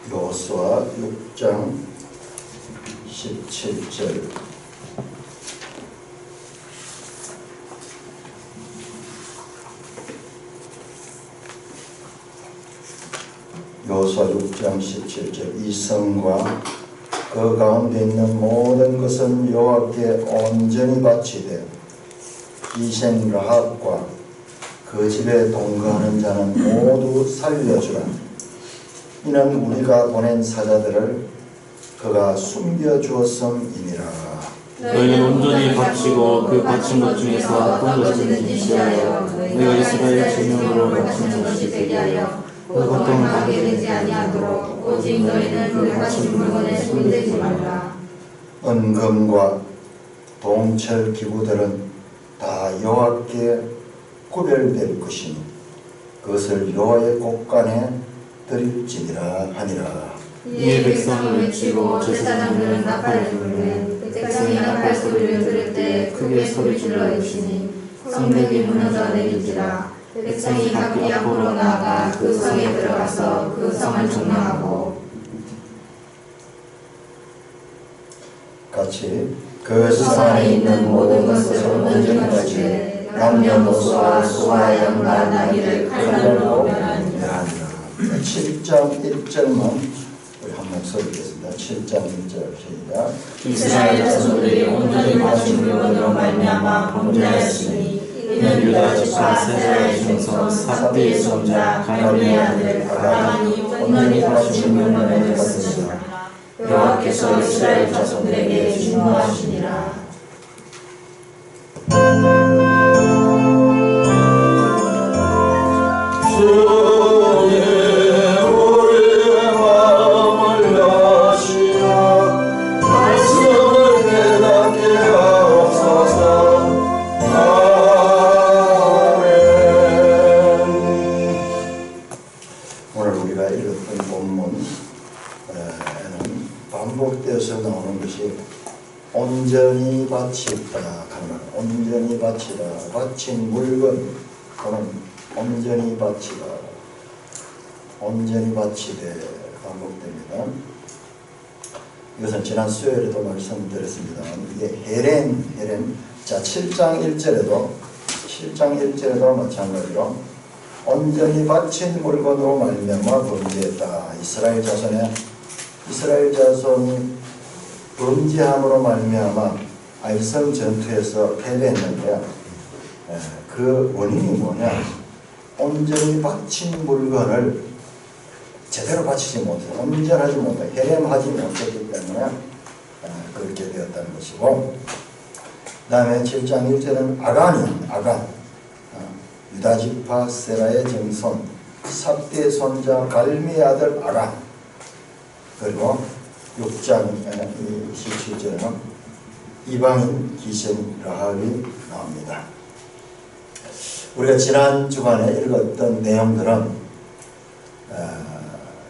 여호수아 6장 17절. 여호수아 6장 17절. 이 성과 그 가운데 있는 모든 것은 여호와께 온전히 바치되 기생 라합과 그 집에 동거하는 자는 모두 살려주라. 이는 우리가 보낸 사자들을 그가 숨겨주었음이니라. 너희는 온전히 바치고 그 바친 것 중에서 어떤 것이든지 취하여 너희가 이스라엘 증명으로 바친 것이 되게 하여 그 고통을 받게 되지 아니하도록 오직 너희는 그 바친 물건에 손대지 말라. 은금과 동철 기구들은 다 여호와께 구별될 것이니 그것을 여호와의 곳간에 드릴지니라 하니라. 이에 백성을 외치고 제사장들은 나팔을 불매 백성이 나팔 소리를 들을 때 크게 소리질러 외치니 성벽이 무너져 내리지라. 백성이 각기 앞으로 나아가 그 성에 들어가서 그 성을 점령하고 같이 그 성 안에 있는 모든 것을 온전히 바치되 남녀노소와 소와 양과 나귀를 칼날로 멸하니라. 7장 1절만 우리 한 목소리 읽겠습니다. 7장 1절 시작. 이스라엘 자손들이 온전히 바친 물건으로 말미암아 범죄하였으니 이는 유다 지파 세라의 중손 삽디의 손자 갈미의 아들 아간이 온전히 바친 물건을 줬으니라. 여호와께서 이스라엘 자손들에게 진노하시니라. 오늘 우리가 읽었던 본문에는 반복되어서 나오는 것이 온전히 바치다 하는 말, 온전히 바치다, 바친 물건 또는 온전히 바치다, 온전히 바치되 반복됩니다. 이것은 지난 수요일에도 말씀드렸습니다. 이게 헤렘. 자, 7장 1절에도 마찬가지로 온전히 바친 물건으로 말미암아 범죄했다. 이스라엘 자손이 범죄함으로 말미암아 아이성 전투에서 패배했는데 그 원인이 뭐냐? 온전히 바친 물건을 제대로 바치지 못해, 온전하지 못해, 헤렘하지 못했기 때문에 그렇게 되었다는 것이고, 그 다음에 7장 1절은 아간, 유다지파 세라의 정손 삽디의 손자 갈미의 아들 아간. 그리고 6장 17절에는 이방인 기생 라합이 나옵니다. 우리가 지난 주간에 읽었던 내용들은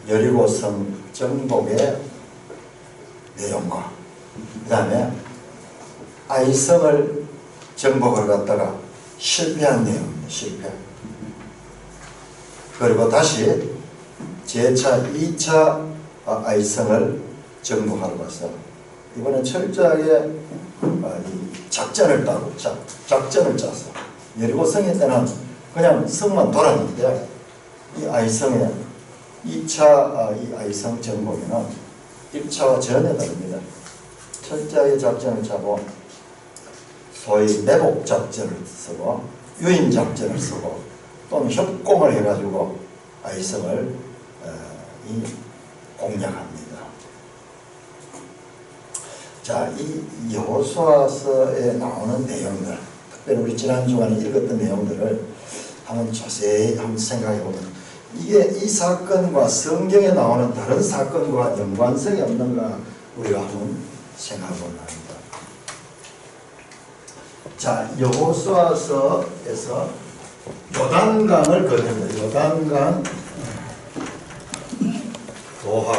여리고성 정복의 내용과 그 다음에 아이성을 정복을 갖다가 실패한 내용입니다. 실패. 그리고 다시 제차 2차 아이성을 정복하러 가서 이번엔 철저하게 작전을 짜고 작전을 짰어. 여리고성에 때는 그냥 성만 돌았는데 이 아이성의 2차 이 아이성 정복에는 1차와 전혀 다릅니다. 철저하게 작전을 짜고 소위 매복 작전을 쓰고 유인 작전을 쓰고 또는 협공을 해가지고 아이성을 공략합니다. 자, 이 여호수아서에 나오는 내용들, 특별히 우리 지난 주간에 읽었던 내용들을 한번 자세히 한번 생각해 보면 이게 이 사건과 성경에 나오는 다른 사건과 연관성이 없는가 우리가 한번 생각해 보면 합니다. 자, 여호수아서에서 요단강을 건너니다. 요단강 도하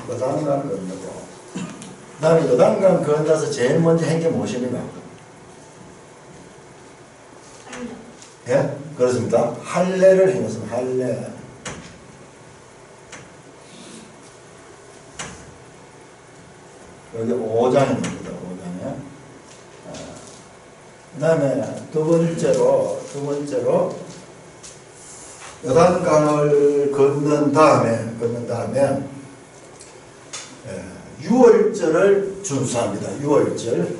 요단강 건너고 그 다음에 요단강 건너서 제일 먼저 한 게 무엇입니까? 예? 그렇습니다. 할례를 행했습니다. 할례. 여기 5장에 나옵니다. 5장에. 그 다음에 두 번째로 요단강을 건넌 다음에 유월절을 준수합니다. 유월절.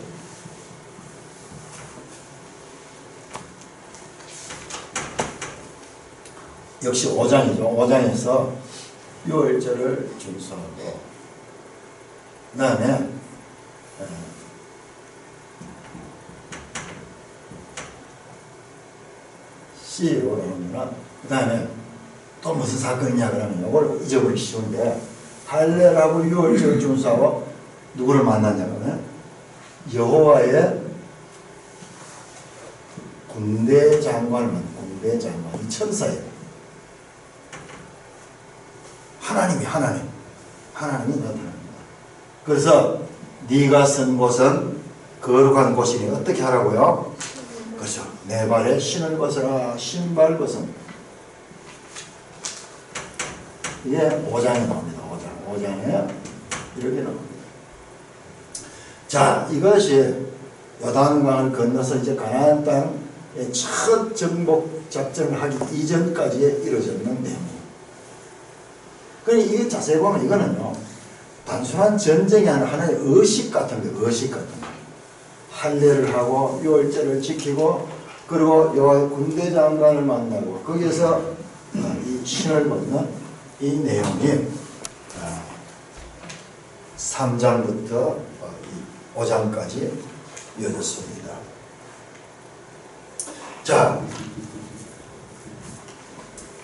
역시 5장이죠. 5장에서 유월절을 준수하고 그 다음에 C로 나오면 그 다음에 또 무슨 사건이냐 그러면 이걸 잊어버리기 쉬운데 할례라고 유월절 준수하고 누구를 만났냐면 여호와의 군대 장관을 군대 장관 이 천사예요. 하나님이 나타납니다. 그래서 네가 선 곳은 거룩한 곳이니 어떻게 하라고요? 그렇죠. 내 발에 신을 벗어라. 신발 벗은. 이게 5장에 나옵니다. 5장에 이렇게 나옵니다. 자, 이것이 요단강을 건너서 이제 가나안 땅의 첫 정복 작전을 하기 이전까지 이루어졌는 내용이에요. 그러니까 이게 자세히 보면 이거는요, 단순한 전쟁이 아니라 하나의 의식 같은 거예요. 의식 같은 거. 할례를 하고 유월절을 지키고 그리고 여호와의 군대 장관을 만나고 거기에서 이 신을 벗는 이 내용이 3장부터 5장까지 이어졌습니다. 자,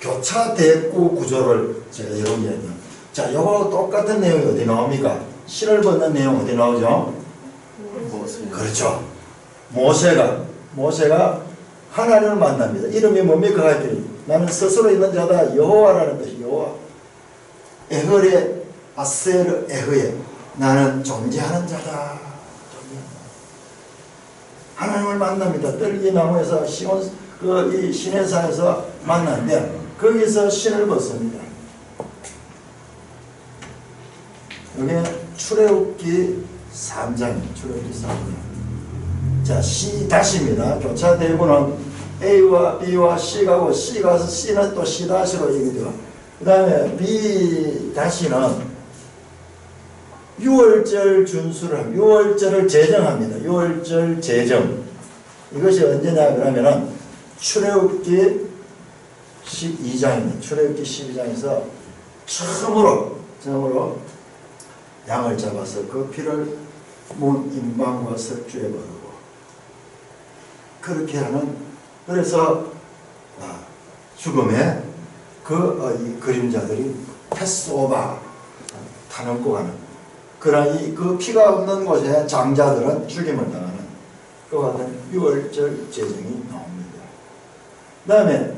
교차 대꾸 구조를 제가 여러분에게 자, 요거 똑같은 내용이 어디 나옵니까? 신을 벗는 내용 어디 나오죠? 그렇죠. 모세가 하나님을 만납니다. 이름이 뭡니까? 했더니 나는 스스로 있는 자다. 여호와라는 뜻이 여호와. 에흐레 아세르 에흐에 나는 존재하는 자다. 하나님을 만납니다. 떨기나무에서 시온 이 시내산에서 만났는데 거기서 신을 벗습니다. 여기 출애굽기 3장입니다. 출애굽기 3장. 자, C 다시입니다. 교차 대구는 A와 B와 C가고 C 가서 C는 또 C 다시로 얘기돼요. 그 다음에 B 다시는 유월절 준수를 합니다. 유월절을 제정합니다. 유월절 제정. 이것이 언제냐 그러면은 출애굽기 12장입니다. 출애굽기 12장에서 처음으로 양을 잡아서 그 피를 문 임방과 석주에 바르고 그렇게 하는 그래서 죽음의 이 그림자들이 패스오바 타넘고 가는 그러나 그 피가 없는 곳에 장자들은 죽임을 당하는 그와 같은 유월절 제정이 나옵니다. 그 다음에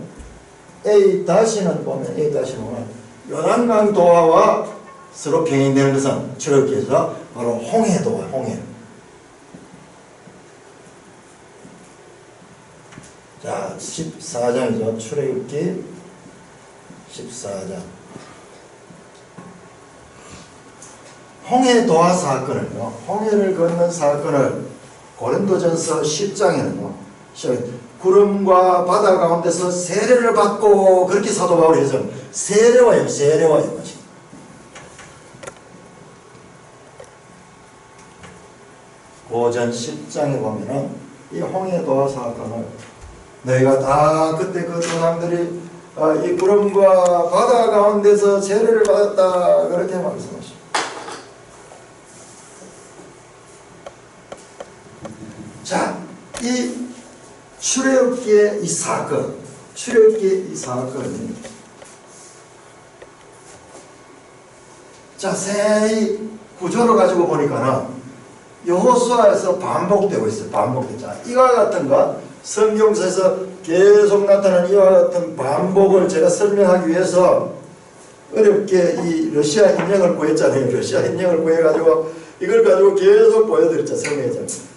A-는 보면 A-는 요단강 도화와 서로 병행되는 것은 출애굽기에서 바로 홍해도화, 홍해. 자, 14장이죠. 출애굽기 14장. 홍해도화 사건을요. 홍해를 건넌 사건을 고린도전서 10장에는요. 구름과 바다 가운데서 세례를 받고 그렇게 사도 바울이 해서 세례와요. 고전 10장에 보면은 이 홍해도화 사건을 너희가 다 그때 그 조상들이 이 구름과 바다 가운데서 세례를 받았다 그렇게 말씀하십니다. 자, 이 출애굽기의 이 사건이 자세히 구조를 가지고 보니까는 여호수아에서 반복되고 있어요. 반복되잖아. 이와 같은 것 성경에서 계속 나타나는 이와 같은 반복을 제가 설명하기 위해서 어렵게 이 러시아 인형을 구했잖아요. 러시아 인형을 구해가지고 이걸 가지고 계속 보여드렸죠.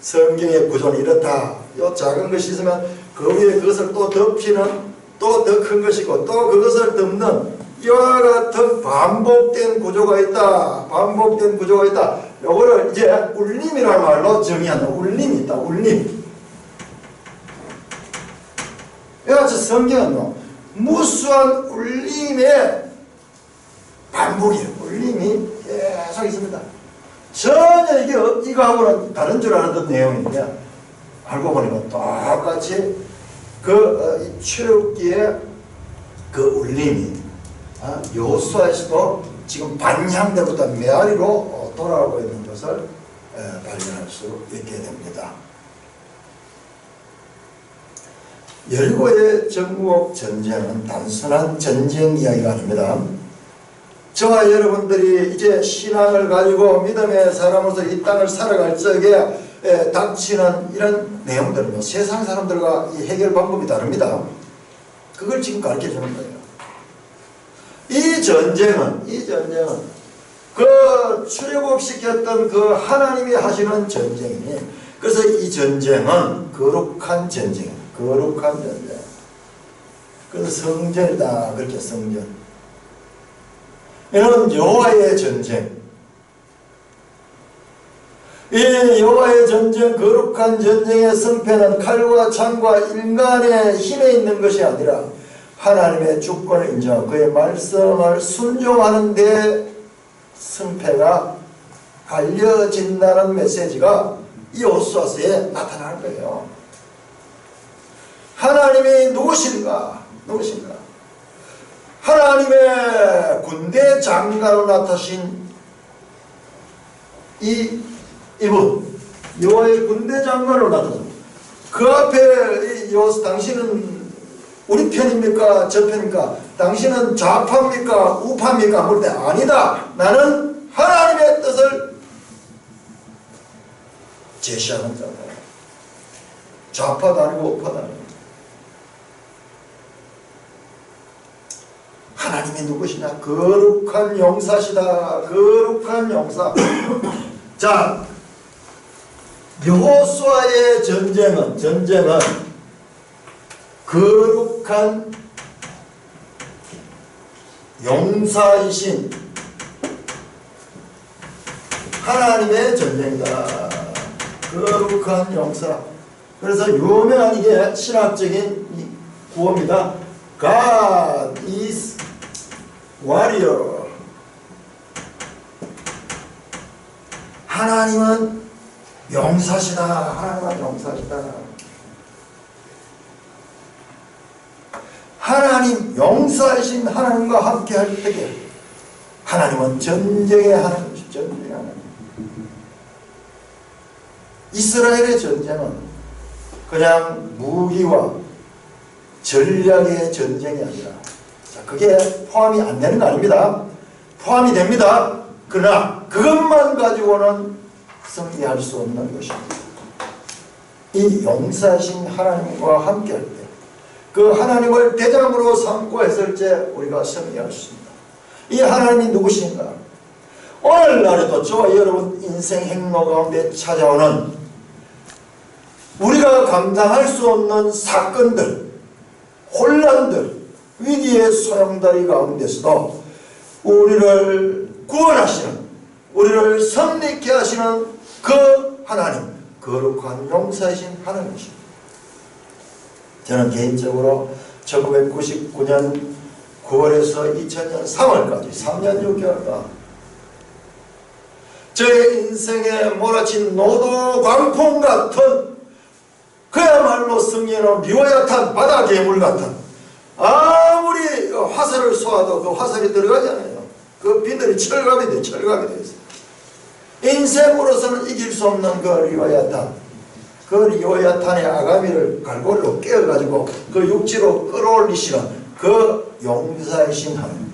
성경의 구조는 이렇다. 이 작은 것이 있으면 그 위에 그것을 또 덮이는 또 더 큰 것이고 또 그것을 덮는 이와 같은 반복된 구조가 있다. 요거를 이제 울림이라는 말로 정의한다. 울림이 있다. 울림. 그래서 성경은 무수한 울림의 반복이에요. 울림이 계속 있습니다. 전혀 이거하고는 다른 줄 알았던 내용인데 알고 보니까 똑같이 이 출애굽기의 그 울림이 여호수아에서도 지금 반향대부터 메아리로 돌아오고 있는 것을 발견할 수 있게 됩니다. 여리고의 정복 전쟁은 단순한 전쟁 이야기가 아닙니다. 저와 여러분들이 이제 신앙을 가지고 믿음의 사람으로서 이 땅을 살아갈 적에 닥치는 이런 내용들은 세상 사람들과 이 해결 방법이 다릅니다. 그걸 지금 가르쳐 주는 거예요. 이 전쟁은 그 출애굽시켰던 그 하나님이 하시는 전쟁이니, 그래서 이 전쟁은 거룩한 전쟁이에요. 거룩한 전쟁. 그래서 성전이다. 그렇게 성전. 이는 여호와의 전쟁. 이 여호와의 전쟁, 거룩한 전쟁의 승패는 칼과 창과 인간의 힘에 있는 것이 아니라 하나님의 주권을 인정하고 그의 말씀을 순종하는 데 승패가 알려진다는 메시지가 이 여호수아서에 나타나는 거예요. 하나님이 누구신가? 하나님의 군대 장관으로 나타나신 이분, 여호와의 군대 장관으로 나타납니다. 그 앞에 여호수, 당신은 우리 편입니까? 저 편입니까? 당신은 좌파입니까? 우파입니까? 물 때 아니다. 나는 하나님의 뜻을 제시하는 자다. 좌파도 아니고 우파도 아니고. 하나님이 누구시냐? 거룩한 용사시다. 거룩한 용사. 자, 여호수아의 전쟁은 거룩한 용사이신 하나님의 전쟁이다. 거룩한 용사. 그래서 유명한 이게 신학적인 구호입니다. God is warrior. 하나님은 용사시다. 하나님은 용사시다. 하나님, 용사이신 하나님과 함께 할 때에 하나님은 전쟁의 하나님이시죠. 전쟁의 하나님. 이스라엘의 전쟁은 그냥 무기와 전략의 전쟁이 아니라, 자, 그게 포함이 안 되는 거 아닙니다. 포함이 됩니다. 그러나 그것만 가지고는 승리할 수 없는 것입니다. 이 용사이신 하나님과 함께 할 때, 그 하나님을 대장으로 삼고 했을 때 우리가 승리할 수 있습니다. 이 하나님이 누구신가? 오늘날에도 저와 여러분 인생 행로 가운데 찾아오는 우리가 감당할 수 없는 사건들, 혼란들, 위기의 소용돌이 가운데서도 우리를 구원하시는, 우리를 승리케 하시는 그 하나님, 거룩한 용사이신 하나님이십니다. 저는 개인적으로 1999년 9월에서 2000년 3월까지 3년 6개월간 저의 인생에 몰아친 노도 광풍 같은, 그야말로 성경에는 리와야탄 바다 괴물 같은, 아무리 화살을 쏘아도 그 화살이 들어가지 않아요. 그 비늘이 철갑이 돼 있어요. 인생으로서는 이길 수 없는 그 리와야탄, 그 리와야탄의 아가미를 갈고리로 깨어가지고 그 육지로 끌어올리시는 그 용사이신 하나님,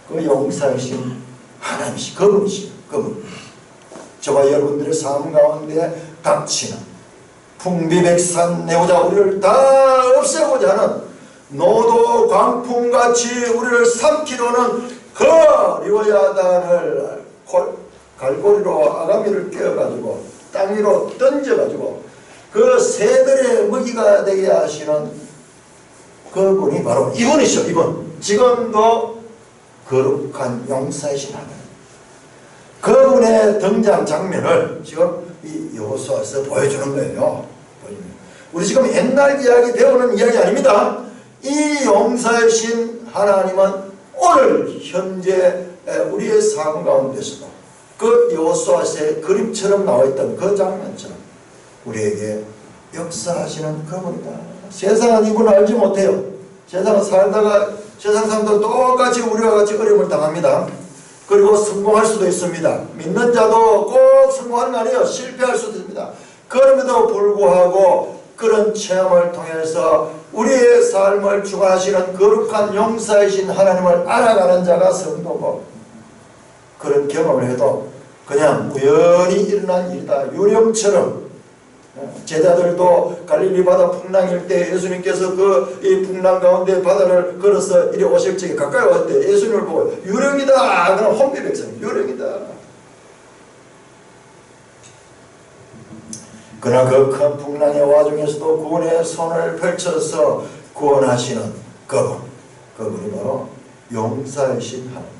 그 용사이신 하나님이시, 그분이시, 그분. 저와 여러분들의 삶 가운데 닥치는 풍비백산 내고자 우리를 다 없애고자 하는 노도 광풍같이 우리를 삼키려는 그 리와야탄을 갈고리로 아가미를 깨어가지고 땅 위로 던져가지고 그 새들의 먹이가 되게 하시는 그분이 바로 이분이죠. 이분. 지금도 거룩한 용사이신 하나님. 그분의 등장 장면을 지금 이 여호수아에서 보여주는 거예요. 우리 지금 옛날 이야기 배우는 이야기 아닙니다. 이 용사의 신 하나님은 오늘 현재 우리의 삶 가운데서도 그 여호수아의 그림처럼 나와있던 그 장면처럼 우리에게 역사하시는 그분이다. 세상은 이분을 알지 못해요. 세상은 살다가 세상 사람도 똑같이 우리와 같이 어려움을 당합니다. 그리고 성공할 수도 있습니다. 믿는 자도 꼭 성공하는 거 아니에요. 실패할 수도 있습니다. 그럼에도 불구하고 그런 체험을 통해서 우리의 삶을 주관하시는 거룩한 용사이신 하나님을 알아가는 자가 성도고, 그런 경험을 해도 그냥 우연히 일어난 일이다. 유령처럼 제자들도 갈릴리 바다 풍랑일 때 예수님께서 이 풍랑 가운데 바다를 걸어서 이리 오실 적에 가까이 왔을 때 예수님을 보고 유령이다. 그럼 혼비백성 유령이다. 그러나 그 큰 풍랑의 와중에서도 구원의 손을 펼쳐서 구원하시는 그분이 바로 용사이신 하나님.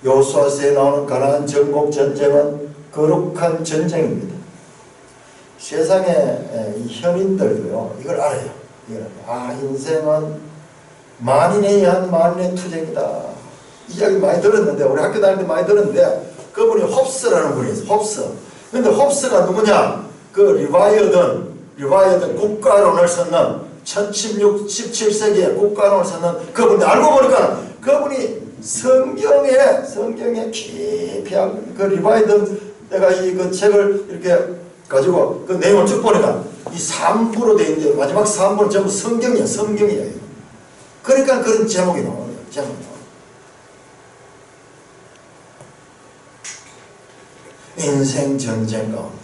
여호수아서에 나오는 가나안 정복 전쟁은 거룩한 전쟁입니다. 세상의 현인들도요 이걸 알아요. 인생은 만인에 의한 만인의 투쟁이다. 이 이야기 많이 들었는데, 우리 학교 다닐 때 많이 들었는데, 그분이 홉스라는 분이 있어요. 홉스. 근데 홉스가 누구냐? 그 리바이어든 국가론을 썼는 17세기에 국가론을 썼는 그분인데, 알고 보니까 그분이 성경에 깊이 그 리바이든 내가 그 책을 이렇게 가지고 그 내용을 쭉 보니까 이 3부로 되어 있는데 마지막 3부는 전부 성경이에요. 그러니까 그런 제목이 나오는 거예요. 제목이 나오는 인생 전쟁 가운데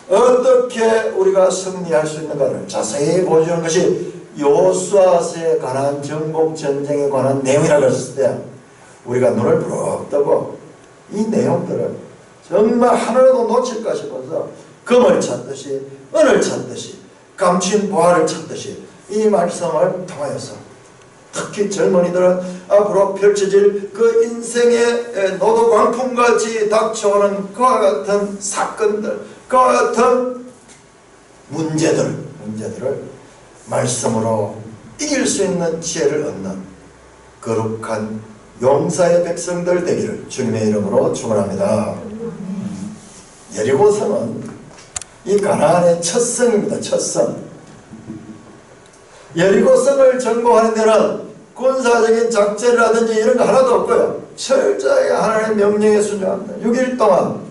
어떻게 우리가 승리할 수 있는가를 자세히 보여주는 것이 여호수아서의 가나안 정복 전쟁에 관한 내용이라고 했을 때, 우리가 눈을 부릅 뜨고 이 내용들을 정말 하나라도 놓칠까 싶어서 금을 찾듯이 은을 찾듯이 감춘 보화를 찾듯이 이 말씀을 통하여서 특히 젊은이들은 앞으로 펼쳐질 그 인생의 노도광풍같이 닥쳐오는 그와 같은 사건들, 그와 같은 문제들을 말씀으로 이길 수 있는 지혜를 얻는 거룩한 용사의 백성들 되기를 주님의 이름으로 축원합니다. 여리고성은 이 가나안의 첫 성입니다. 첫 성. 여리고성을 정복하는 데는 군사적인 작전이라든지 이런 거 하나도 없고요. 철저하게 하나님의 명령에 순종합니다. 6일 동안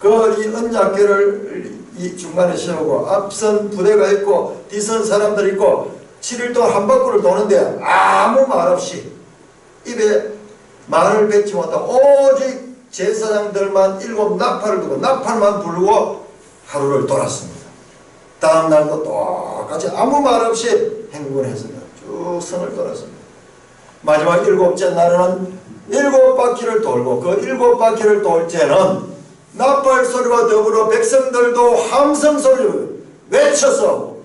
이 은잡기를 이 중간에 세우고 앞선 부대가 있고 뒤선 사람들이 있고 7일 동안 한 바퀴를 도는데 아무 말 없이 입에 말을 뱉지 못하고 오직 제사장들만 7 나팔을 두고 나팔만 불고 하루를 돌았습니다. 다음 날도 똑같이 아무 말 없이 행군했습니다. 쭉 성을 돌았습니다. 마지막 7째 날에는 7바퀴를 돌고 그 7바퀴를 돌 때는 나팔 소리와 더불어 백성들도 함성 소리를 외쳐서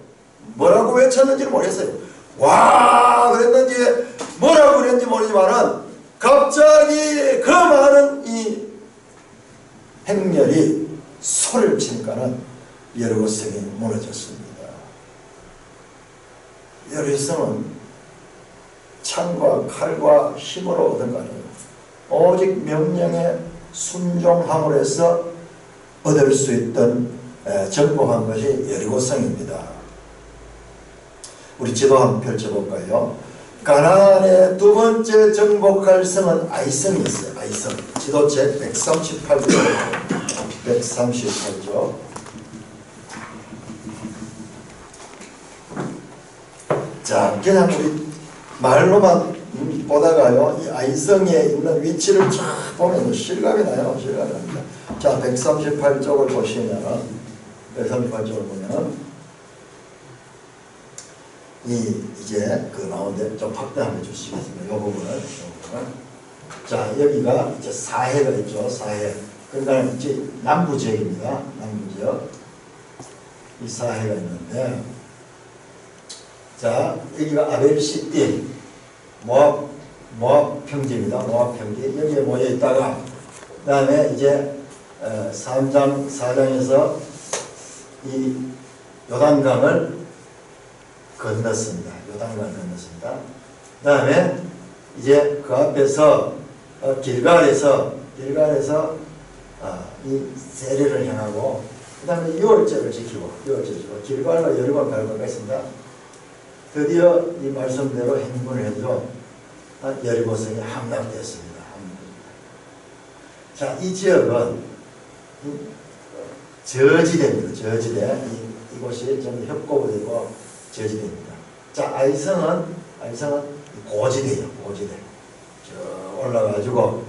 뭐라고 외쳤는지는 모르겠어요. 와 그랬는지 뭐라고 그랬는지 모르지만은 갑자기 그 많은 이 행렬이 소리를 치니까는 여리고성이 무너졌습니다. 여리고성은 창과 칼과 힘으로 얻은 거 아니에요. 오직 명령에 순종함으로 해서 얻을 수 있던 정복한 것이 여리고성입니다. 우리 지도 한번 펼쳐볼까요? 가나안의 두 번째 정복할 성은 아이성이 있어요. 아이성. 지도책 138조. 138조. 자, 그냥 우리 말로만 보다가요, 이 아이성에 있는 위치를 쫙 보면 실감이 나요. 실감이 납니다. 자, 138쪽을 보시면, 138쪽을 보면, 이제 그 나오는데 좀 확대해 주시겠습니다. 이 부분을. 자, 여기가 이제 사해가 있죠. 사해. 그러니까 이제 남부지역입니다. 남부지역. 이 사해가 있는데, 자, 여기가 아벨시띠, 모압 모압 평지입니다. 모압 평지. 여기에 모여 있다가 그 다음에 이제 4장에서 이 요단강을 건넜습니다. 요단강을 건넜습니다. 그 다음에 이제 그 앞에서 길갈에서 이 세례를 행하고 그 다음에 유월절을 지키고 길갈과 여리고를 갈고가 있습니다. 드디어 이 말씀대로 행군을 해서 여리고성에 함락되었습니다. 자, 이 지역은 저지대입니다. 저지대. 이곳이 전부 협곡이고 저지대입니다. 자, 아이성은 고지대예요. 고지대. 저 올라가지고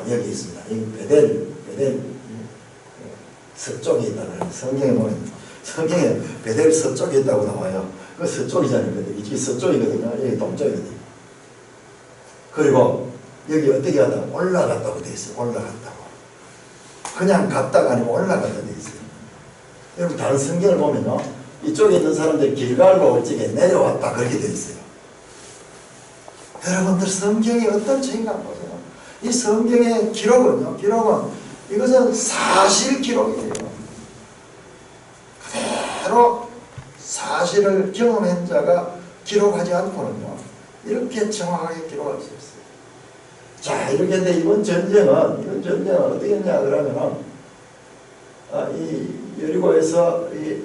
여기 있습니다. 이 베델 서쪽에 있다는 성경에 보면 성경에 베델 서쪽에 있다고 나와요. 그 서쪽이잖아요. 이게 서쪽이거든요. 여기 동쪽이거든요. 그리고 여기 어떻게 하다 올라갔다고 돼 있어요. 올라갔다고. 그냥 갔다가 아니고 올라갔다 돼 있어요. 여러분 다른 성경을 보면요. 이쪽에 있는 사람들이 길갈과 올적에 내려왔다 그렇게 돼 있어요. 여러분들 성경이 어떤 책인가 보세요. 이 성경의 기록은 이것은 사실 기록이에요. 그대로 사실을 경험한 자가 기록하지 않고는요. 이렇게 정확하게 기록할 수 있어요. 자, 이렇게 했는데 이번 전쟁은 어떻게 했냐 그러면은 이 여리고에서 이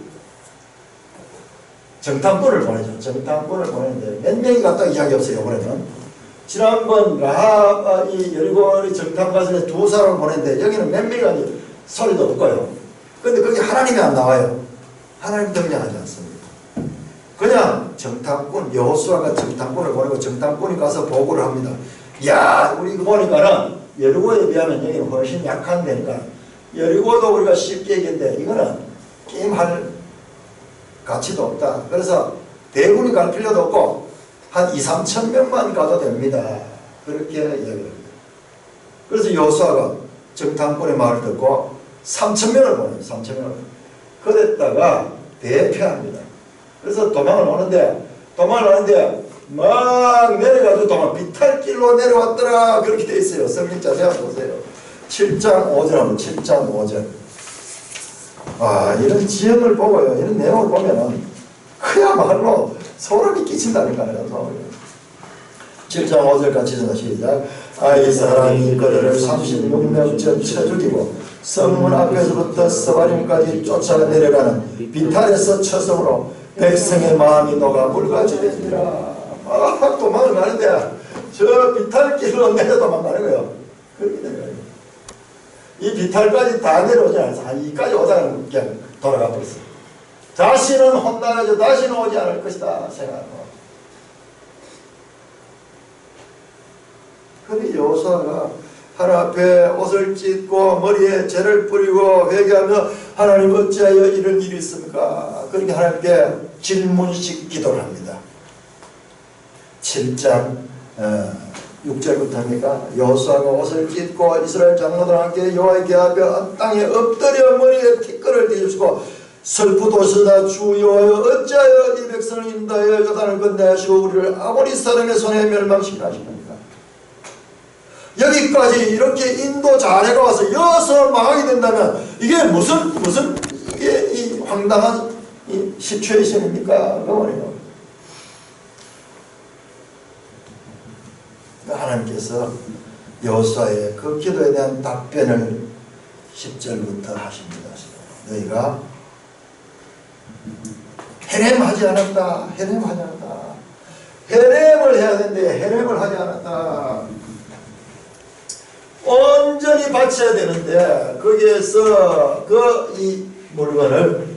정탐꾼을 보내죠. 정탐꾼을 보내는데 몇 명이 갔다 이야기 없어요. 이번에는 지난번 라합 이 여리고 정탐 가서 2사람을 보냈는데 여기는 몇 명이 가지 소리도 없고요. 근데 거기 하나님이 안 나와요. 하나님 등장하지 않습니다. 그냥 정탐꾼 여호수아가 정탐꾼을 보내고 정탐꾼이 가서 보고를 합니다. 야, 우리 이거 보니까는 여리고에 비하면 여기는 훨씬 약한 데니까 여리고도 우리가 쉽게 얘기했는데 이거는 게임할 가치도 없다. 그래서 대군이 갈 필요도 없고 한 2~3천 명만 가도 됩니다. 그렇게 이야기를 합니다. 그래서 여호수아가 정탐꾼의 말을 듣고 3,000명을 보내요. 3,000명을. 그랬다가 대패합니다. 그래서 도망을 오는데 막 내려가지고 비탈길로 내려왔더라. 그렇게 돼 있어요. 성경 자세히 한번 보세요. 7장 5절 하면 7장 5절. 이런 지형을 보고요. 이런 내용을 보면은 그야말로 소름이 끼친다니까요. 7장 5절 같이 읽어 시작. 이 사람이 그들을 36명째 쳐 죽이고 성문 앞에서부터 스바림까지 쫓아가 내려가는 비탈에서 처성으로 백성의 마음이 녹아 물같이 되니라. 도망을 가는데 저 비탈길로 내려 도망가는 거예요. 그렇게 된 거예요. 이 비탈까지 다 내려오지 않아서 이까지 오다가 그냥 돌아가 버렸어요. 다시는 혼나가지고 다시는 오지 않을 것이다 생각하고. 그런데 여호수아가 하나님 앞에 옷을 찢고 머리에 재를 뿌리고 회개하며 하나님 어찌하여 이런 일이 있습니까? 그렇게 하나님께 질문식 기도를 합니다. 7장 6절부터입니까? 여호수아가 옷을 찢고 이스라엘 장로들과 함께 여호와의 궤 앞에 땅에 엎드려 머리에 티끌을 띄우시고 슬프도시다 주 여호와여 어찌하여 이 백성을 인도하여 요단을 건너하시고 우리를 아모리 사람의 손에 멸망시키라 하십니까? 여기까지 이렇게 인도 자네가 와서 여기서 망하게 된다면 이게 무슨 이게 이 황당한 이 시츄에이션입니까? 그 말이에요. 하나님께서 여호수아의 그 기도에 대한 답변을 10절부터 하십니다. 너희가 헤렘하지 않았다. 헤렘을 해야 되는데 헤렘을 하지 않았다. 온전히 바쳐야 되는데 거기에서 이 물건을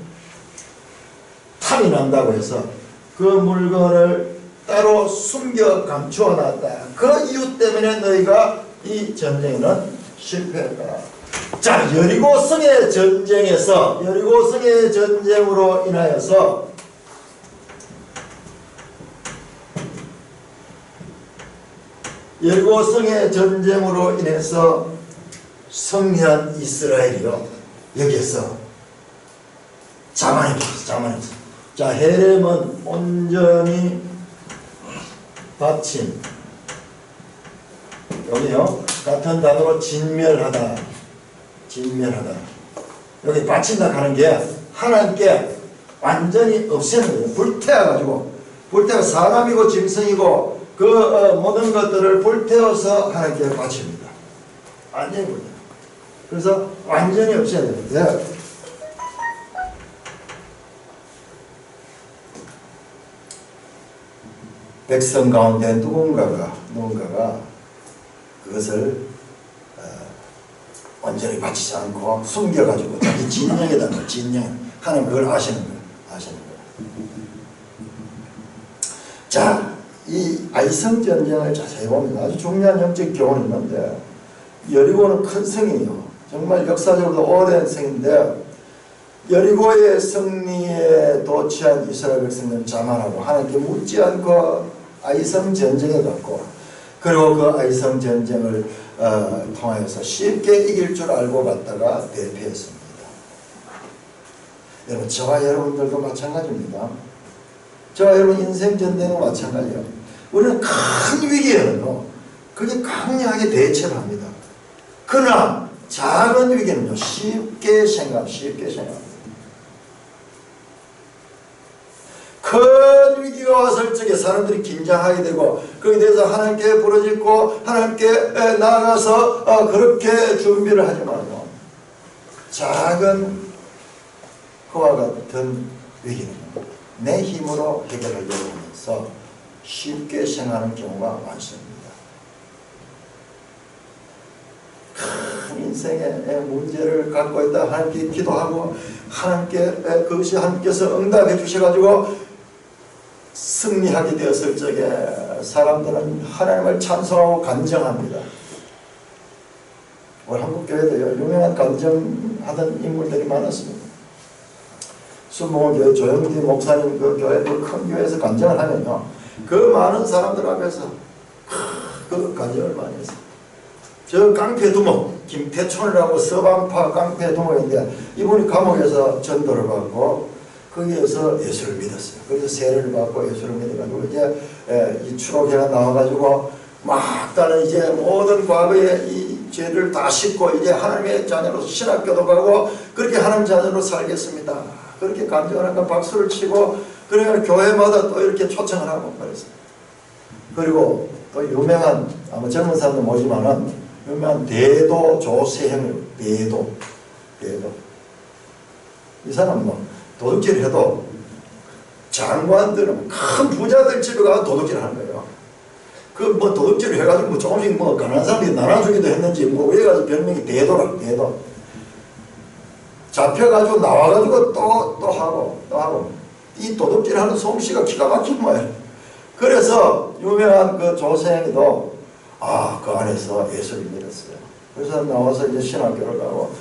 탐이 난다고 해서 그 물건을 따로 숨겨 감추어 놨다. 그 이유 때문에 너희가 이 전쟁에는 실패했다. 자, 여리고성의 전쟁으로 인하여서 여리고성의 전쟁으로 인해서 승리한 이스라엘이요. 여기에서 자만했어. 자, 헤렘은 온전히 바친 여기요. 같은 단어로 진멸하다. 진멸하다. 여기 빠친다 하는 게 하나님께 완전히 없애는 거예요. 불태워가지고. 불태워 사람이고 짐승이고 그 모든 것들을 불태워서 하나님께 바칩니다. 완전히 불태워. 그래서 완전히 없애야 되는데 백성 가운데 누군가가 그것을 완전히 바치지 않고 숨겨가지고 자기 진영에다가 진영 하나님 그걸 아시는 거예요. 자, 이 아이성 전쟁을 자세히 보면 아주 중요한 영적 교훈이 있는데 여리고는 큰 성이에요. 정말 역사적으로 오랜 성인데 여리고의 승리에 도취한 이스라엘 백성은 자만하고 하나님께 묻지 않고 아이성 전쟁에 갔고 그리고 그 아이성 전쟁을 통하여서 쉽게 이길 줄 알고 갔다가 대패했습니다. 여러분 저와 여러분들도 마찬가지입니다. 저와 여러분 인생 전쟁은 마찬가지예요. 우리는 큰 위기에는요 그게 강력하게 대처를 합니다. 그러나 작은 위기는요 쉽게 생각합니다. 큰 위기가 왔을 적에 사람들이 긴장하게 되고 거기에 대해서 하나님께 부르짖고 하나님께 나아가서 그렇게 준비를 하지만요 작은 그와 같은 위기는 내 힘으로 해결하려고 하면서 쉽게 생각하는 경우가 많습니다. 큰 인생의 문제를 갖고 있다 하나님께 기도하고 하나님께 그것이 하나님께서 응답해 주셔가지고 승리하게 되었을 적에 사람들은 하나님을 찬송하고 간증합니다. 우리 한국교회도요 유명한 간증하던 인물들이 많았습니다. 순복음교회 조영기 목사님 그 교회 그 큰 교회에서 간증을 하면요 그 많은 사람들 앞에서 그 간증을 많이 했어요. 저 깡패두목 김태촌이라고 서방파 깡패두목인데 이분이 감옥에서 전도를 받고 거기에서 예수를 믿었어요. 그래서 세례를 받고 예수를 믿어가지고 이제 이 추록회가 나와가지고 막 다른 이제 모든 과거의 이 죄를 다 씻고 이제 하나님의 자녀로서 신학교도 가고 그렇게 하나님 자녀로 살겠습니다. 그렇게 간증을 하니까 박수를 치고 그러니까 교회마다 또 이렇게 초청을 하고 그랬어요. 그리고 또 유명한 아마 젊은 사람도 모르지만은 유명한 대도 조세형 대도 이 사람은 뭐 도둑질을 해도 장관들은 큰 부자들 집에 가서 도둑질을 하는 거예요. 그 뭐 도둑질을 해가지고 뭐 조금씩 뭐 가난한 사람들이 나눠주기도 했는지 뭐 그래가지고 별명이 대도라 대도. 잡혀가지고 나와가지고 또 하고 이 도둑질하는 솜씨가 기가 막힌 거예요. 그래서 유명한 그 조세형이도 그 안에서 예수를 믿었어요. 그래서 나와서 이제 신학교를 가고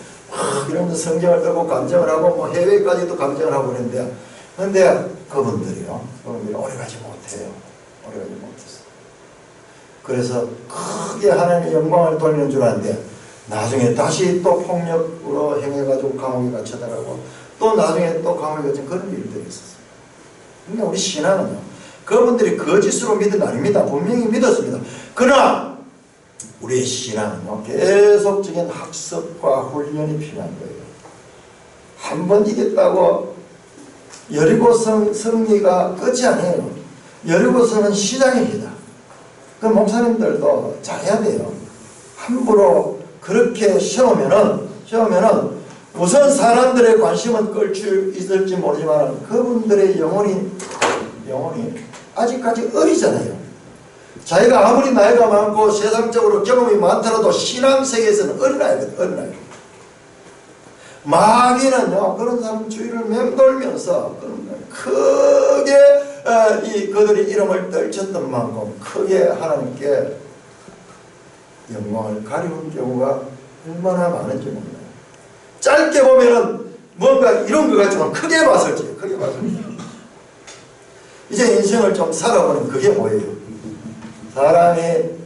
이러면서 성경을 들고 간증을 하고 뭐 해외까지도 간증을 하고 그랬는데 근데 그분들이 오래가지 못해요. 오래가지 못했어요. 그래서 크게 하나님의 영광을 돌리는 줄 알았는데 나중에 다시 또 폭력으로 행해가지고 감옥에 갇혀다가고 또 나중에 또 감옥에 갇힌 그런 일들이 있었어요. 그러니까 우리 신앙은요 그분들이 거짓으로 믿은 거 아닙니다. 분명히 믿었습니다. 그러나 우리의 신앙은요 계속적인 학습과 훈련이 필요한 거예요. 한 번 이겼다고 여리고성 승리가 끝이 아니에요. 여리고성은 시작입니다. 그 목사님들도 잘해야 돼요. 함부로 그렇게 세우면은 우선 사람들의 관심은 끌 수 있을지 모르지만 그분들의 영혼이 아직까지 어리잖아요. 자기가 아무리 나이가 많고 세상적으로 경험이 많더라도 신앙세계에서는 어린아이거든요. 마귀는요 그런 사람 주위를 맴돌면서 크게 그들이 이름을 떨쳤던 만큼 크게 하나님께 영광을 가리운 경우가 얼마나 많은지 몰라요. 짧게 보면은 뭔가 이런 것 같지만 크게 봤을지 이제 인생을 좀 살아보는 그게 뭐예요? 사람이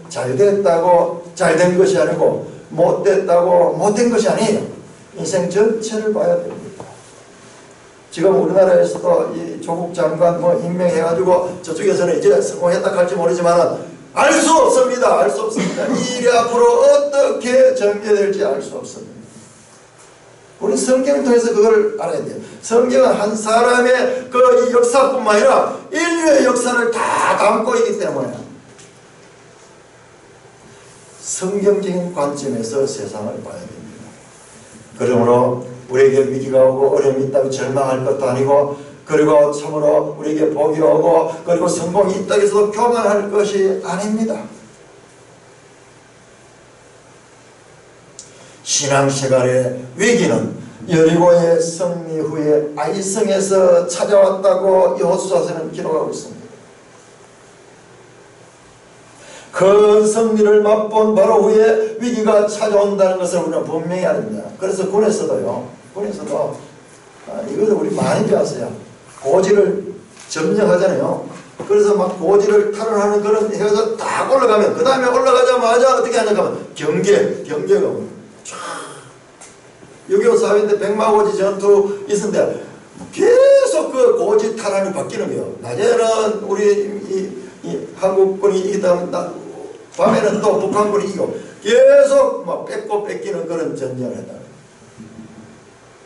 잘됐다고 잘된 것이 아니고 못됐다고 못된 것이 아니에요. 인생 전체를 봐야 됩니다. 지금 우리나라에서도 이 조국 장관 뭐 임명해가지고 저쪽에서는 이제 성공했다 할지 모르지만 알 수 없습니다. 알 수 없습니다. 이 일이 앞으로 어떻게 전개될지 알 수 없습니다. 우리 성경을 통해서 그걸 알아야 돼요. 성경은 한 사람의 그 역사뿐만 아니라 인류의 역사를 다 담고 있기 때문에 성경적인 관점에서 세상을 봐야 됩니다. 그러므로 우리에게 위기가 오고 어려움이 있다고 절망할 것도 아니고, 그리고 참으로 우리에게 복이 오고 그리고 성공이 있다고 해서 교만할 것이 아닙니다. 신앙생활의 위기는 여리고의 승리 후에 아이성에서 찾아왔다고 여호수아서는 기록하고 있습니다. 큰 승리를 맛본 바로 후에 위기가 찾아온다는 것을 우리는 분명히 압니다. 그래서 군에서도 이것을 우리 많이 배웠어요. 고지를 점령하잖아요. 그래서 막 고지를 탈환하는 그런 해서 딱 올라가면, 그 다음에 올라가자마자 어떻게 하냐고 하면 경계가 옵니다. 6.25 사회인데 백마고지 전투 있었는데 계속 그 고지 탈환이 바뀌는 거예요. 낮에는 우리 이 한국군이 이기다 밤에는 또 북한군이 이기고 계속 막 뺏고 뺏기는 그런 전쟁을 했다.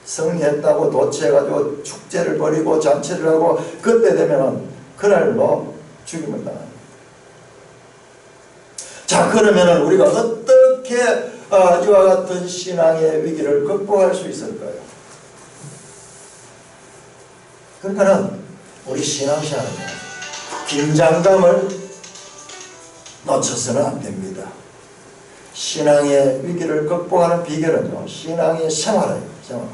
승리했다고 도취해가지고 축제를 벌이고 잔치를 하고, 그때 되면은 그날로 죽임을 당합니다. 자, 그러면은 우리가 어떻게 이와 같은 신앙의 위기를 극복할 수 있을까요? 그러니까는 우리 신앙생활은 긴장감을 놓쳐서는 안 됩니다. 신앙의 위기를 극복하는 비결은요, 신앙의 생활이에요. 생활.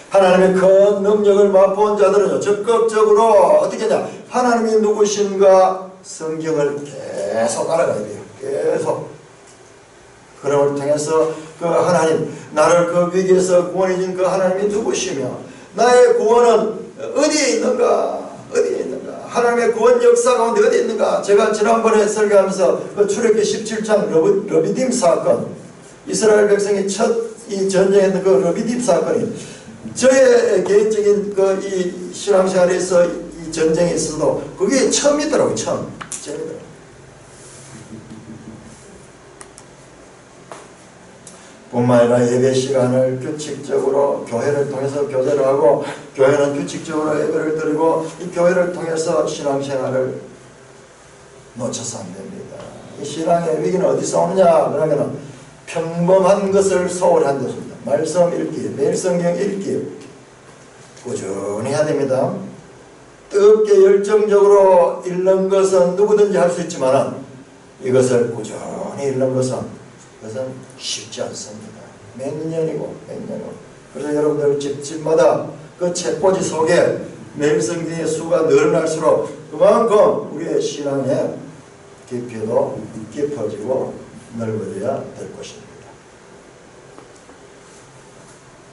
하나님의 큰 능력을 맛본 자들은요, 적극적으로 어떻게 하냐, 하나님이 누구신가 성경을 계속 알아가야 돼요. 계속. 그걸 통해서 그 하나님, 나를 그 위기에서 구원해 준 그 하나님이 누구시며 나의 구원은 어디에 있는가? 어디에 있는가? 하나님의 구원 역사 가운데 어디에 있는가? 제가 지난번에 설교하면서 그 출애굽기 17장 러비딤 사건, 이스라엘 백성이 첫 이 전쟁했던 그 러비딤 사건이 저의 개인적인 그 이 신앙생활에서 이 전쟁에 있어도 그게 처음이더라고요. 처음이더라고요. 뿐만 아니라 예배 시간을 규칙적으로 교회를 통해서 교제를 하고, 교회는 규칙적으로 예배를 드리고, 이 교회를 통해서 신앙생활을 놓쳐서 안 됩니다. 이 신앙의 위기는 어디서 오느냐 그러면은 평범한 것을 소홀히 한 것입니다. 말씀 읽기, 매일 성경 읽기 꾸준히 해야 됩니다. 뜨겁게 열정적으로 읽는 것은 누구든지 할 수 있지만 이것을 꾸준히 읽는 것은 쉽지 않습니다. 몇 년이고. 그래서 여러분들 집마다 그 책꽂이 속에 매일 성경의 수가 늘어날수록 그만큼 우리의 신앙의 깊이도 깊어지고 넓어져야 될 것입니다.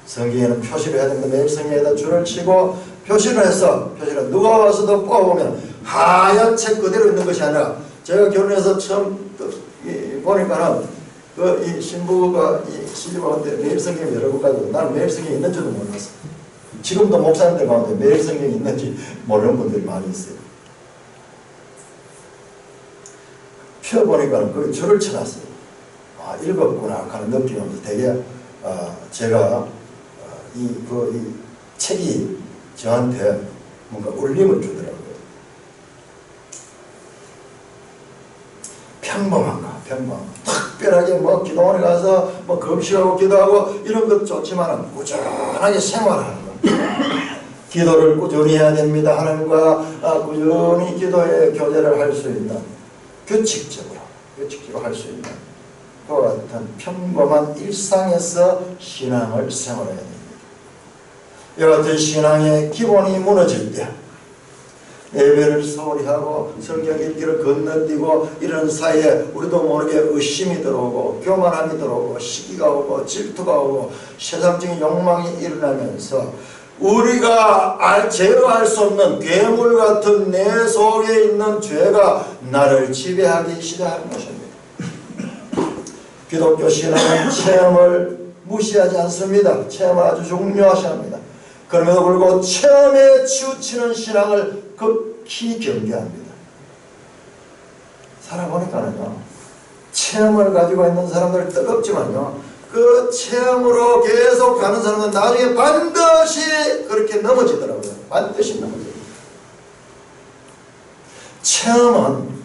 성경에는 표시를 해야 됩니다. 매일 성경에다 줄을 치고 표시를 해서, 표시를 누가 와서도 뽑아보면 하얀 책 그대로 있는 것이 아니라, 제가 결혼해서 처음 보니까는 이 신부가 시집오는데 매일 성경이 여러 권 가지고, 나는 매일 성경이 있는 줄도 몰랐어. 지금도 목사님들 가운데 매일 성경이 있는지 모르는 분들이 많이 있어요. 펴보니까 그 줄을 쳐놨어요. 아, 읽었구나 하는 느낌이 오면서 되게 제가 이 책이 저한테 뭔가 울림을 주더라고요. 평범한가? 특별하게 뭐 기도원에 가서 뭐 금식하고 기도하고 이런 것 좋지만은 꾸준하게 생활하는 것. 기도를 꾸준히 해야 됩니다. 하나님과 꾸준히 기도의 교제를 할 수 있는, 규칙적으로 할 수 있는 그와 같은 평범한 일상에서 신앙을 생활해야 됩니다. 이와 같은 신앙의 기본이 무너질 때 예배를 소홀히 하고 성경 읽기를 건너뛰고 이런 사이에 우리도 모르게 의심이 들어오고 교만함이 들어오고 시기가 오고 질투가 오고 세상적인 욕망이 일어나면서 우리가 제어할 수 없는 괴물 같은 내 속에 있는 죄가 나를 지배하기 시작하는 것입니다. 기독교 신앙은 체험을 무시하지 않습니다. 체험을 아주 중요하시 합니다. 그럼에도 불구하고 체험에 치우치는 신앙을 극히 경계합니다. 살아보니까는요, 체험을 가지고 있는 사람들 뜨겁지만요, 그 체험으로 계속 가는 사람은 나중에 반드시 그렇게 넘어지더라고요. 반드시 넘어져요. 체험은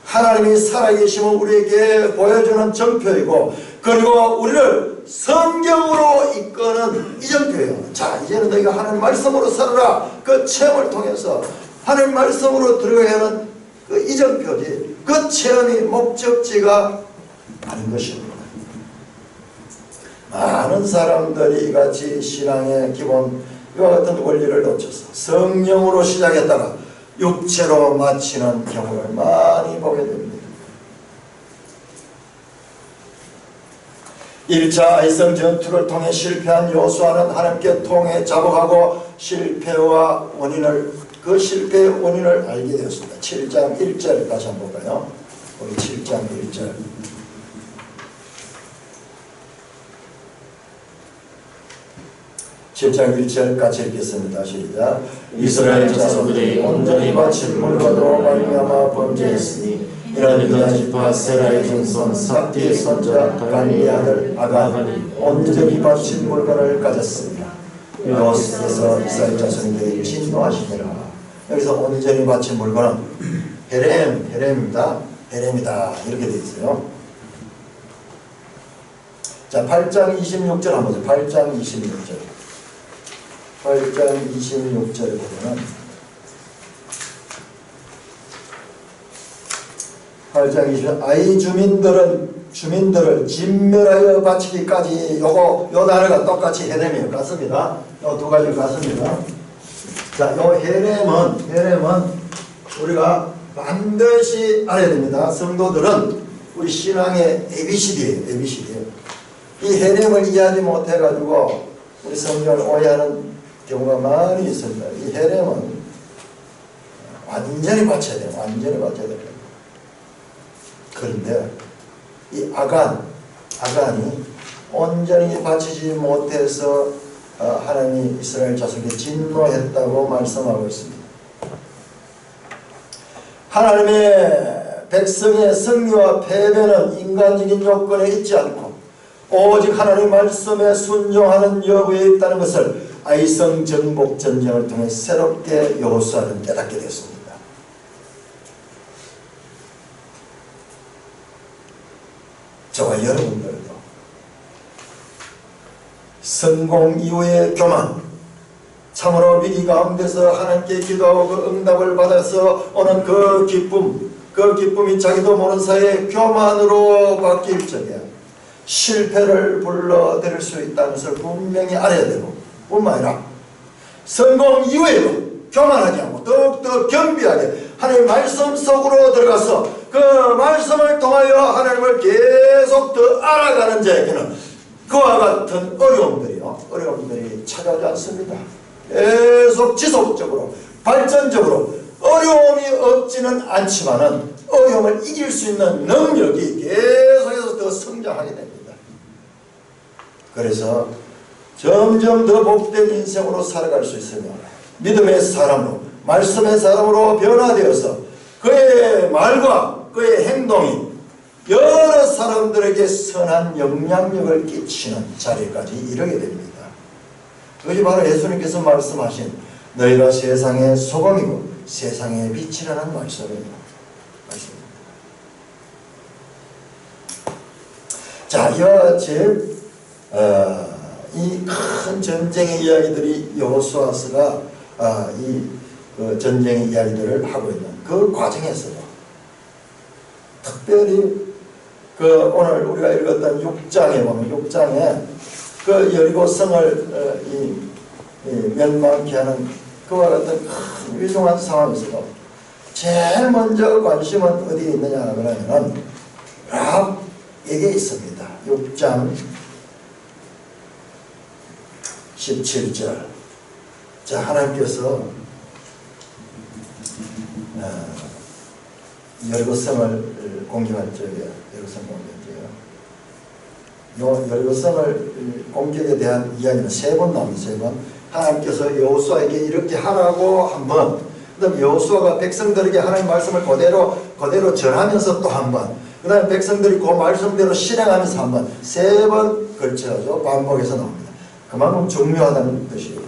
하나님이 살아계심을 우리에게 보여주는 정표이고, 그리고 우리를 성경으로 이끄는 이정표예요. 자, 이제는 너희가 하나님 말씀으로 살아라. 그 체험을 통해서 하나님 말씀으로 들어가야 하는 그 이정표지, 그 체험이 목적지가 아닌 것입니다. 많은 사람들이 이같이 신앙의 기본, 이와 같은 원리를 놓쳐서 성령으로 시작했다가 육체로 마치는 경우를 많이 보게 됩니다. 1차 아이성 전투를 통해 실패한 여호수아는 하나님께 통해 자복하고 실패와 원인을, 그 실패의 원인을 알게 되었습니다. 7장 1절 다시 한번 볼까요? 우리 7장 1절. (7장 1절) 같이 읽겠습니다. 시작. 이스라엘 자손들이 온전히 바친 물건으로 말미암아 범죄했으니 이런 유다 지파 세라의 증손 삽디의 손자 갈미의 아들 아간이 온전히 바친 물건을 가졌습니다. 여호와께서 이스라엘 자손에게 진노하시니라. 여기서 온전히 바친 물건은 헤렘입니다. 헤렘이다 이렇게 되어 있어요. 자, 8장 26절 한번 보세요. 8장 26절. 8장 26절에 보면은 8장 26절 아이 주민들을 진멸하여 바치기까지 요 단어가 똑같이 헤렘이에요. 같습니다. 요 두 가지 같습니다. 자, 요 헤렘은 우리가 반드시 알아야 됩니다. 성도들은 우리 신앙의 ABCD예요. 이 헤렘을 이해하지 못해가지고 우리 성경을 오해하는 경우가 많이 있습니다. 이 헤렘은 완전히 바쳐야 돼요. 완전히 바쳐야 돼요. 그런데 이 아간이 온전히 바치지 못해서 하나님이 이스라엘 자손에게 진노했다고 말씀하고 있습니다. 하나님의 백성의 승리와 패배는 인간적인 요건에 있지 않고 오직 하나님 말씀에 순종하는 여부에 있다는 것을 아이성 정복 전쟁을 통해 새롭게 여호수아는 깨닫게 됐습니다. 저와 여러분들도 성공 이후의 교만, 참으로 위기 가운데서 하나님께 기도하고 그 응답을 받아서 오는 그 기쁨이 자기도 모르는 사이에 교만으로 바뀔 적에 실패를 불러들일 수 있다는 것을 분명히 알아야 되고, 뿐만 아니라 성공 이후에도 교만하지 않고 더욱더 겸비하게 하나님의 말씀 속으로 들어가서 그 말씀을 통하여 하나님을 계속 더 알아가는 자에게는 그와 같은 어려움들이 찾아오지 않습니다. 계속 지속적으로 발전적으로 어려움이 없지는 않지만은 어려움을 이길 수 있는 능력이 계속해서 더 성장하게 됩니다. 그래서 점점 더 복된 인생으로 살아갈 수 있으며 믿음의 사람으로, 말씀의 사람으로 변화되어서 그의 말과 그의 행동이 여러 사람들에게 선한 영향력을 끼치는 자리까지 이르게 됩니다. 그것이 바로 예수님께서 말씀하신 너희가 세상의 소금이고 세상의 빛이라는 말씀입니다. 자, 이와 같이 이 큰 전쟁의 이야기들이 여호수아서가 그 전쟁의 이야기들을 하고 있는 그 과정에서도 특별히 그 오늘 우리가 읽었던 6장에 보면 6장에 그 여리고성을 멸망케 하는 그와 같은 큰 위중한 상황에서도 제일 먼저 관심은 어디에 있느냐 그러면 라합에게 있습니다. 6장 17절. 자, 하나님께서 여리고성을 공격할 적에 여리고성을 공격에 대한 이야기는 3번 나옵니다. 3번. 하나님께서 여호수아에게 이렇게 하라고 한번, 그다음 여호수아가 백성들에게 하나님 말씀을 그대로 전하면서 또 한 번, 그 다음에 백성들이 그 말씀대로 실행하면서 한 번, 3번 걸쳐서 반복해서 나옵니다. 그만큼 중요하다는 뜻이에요.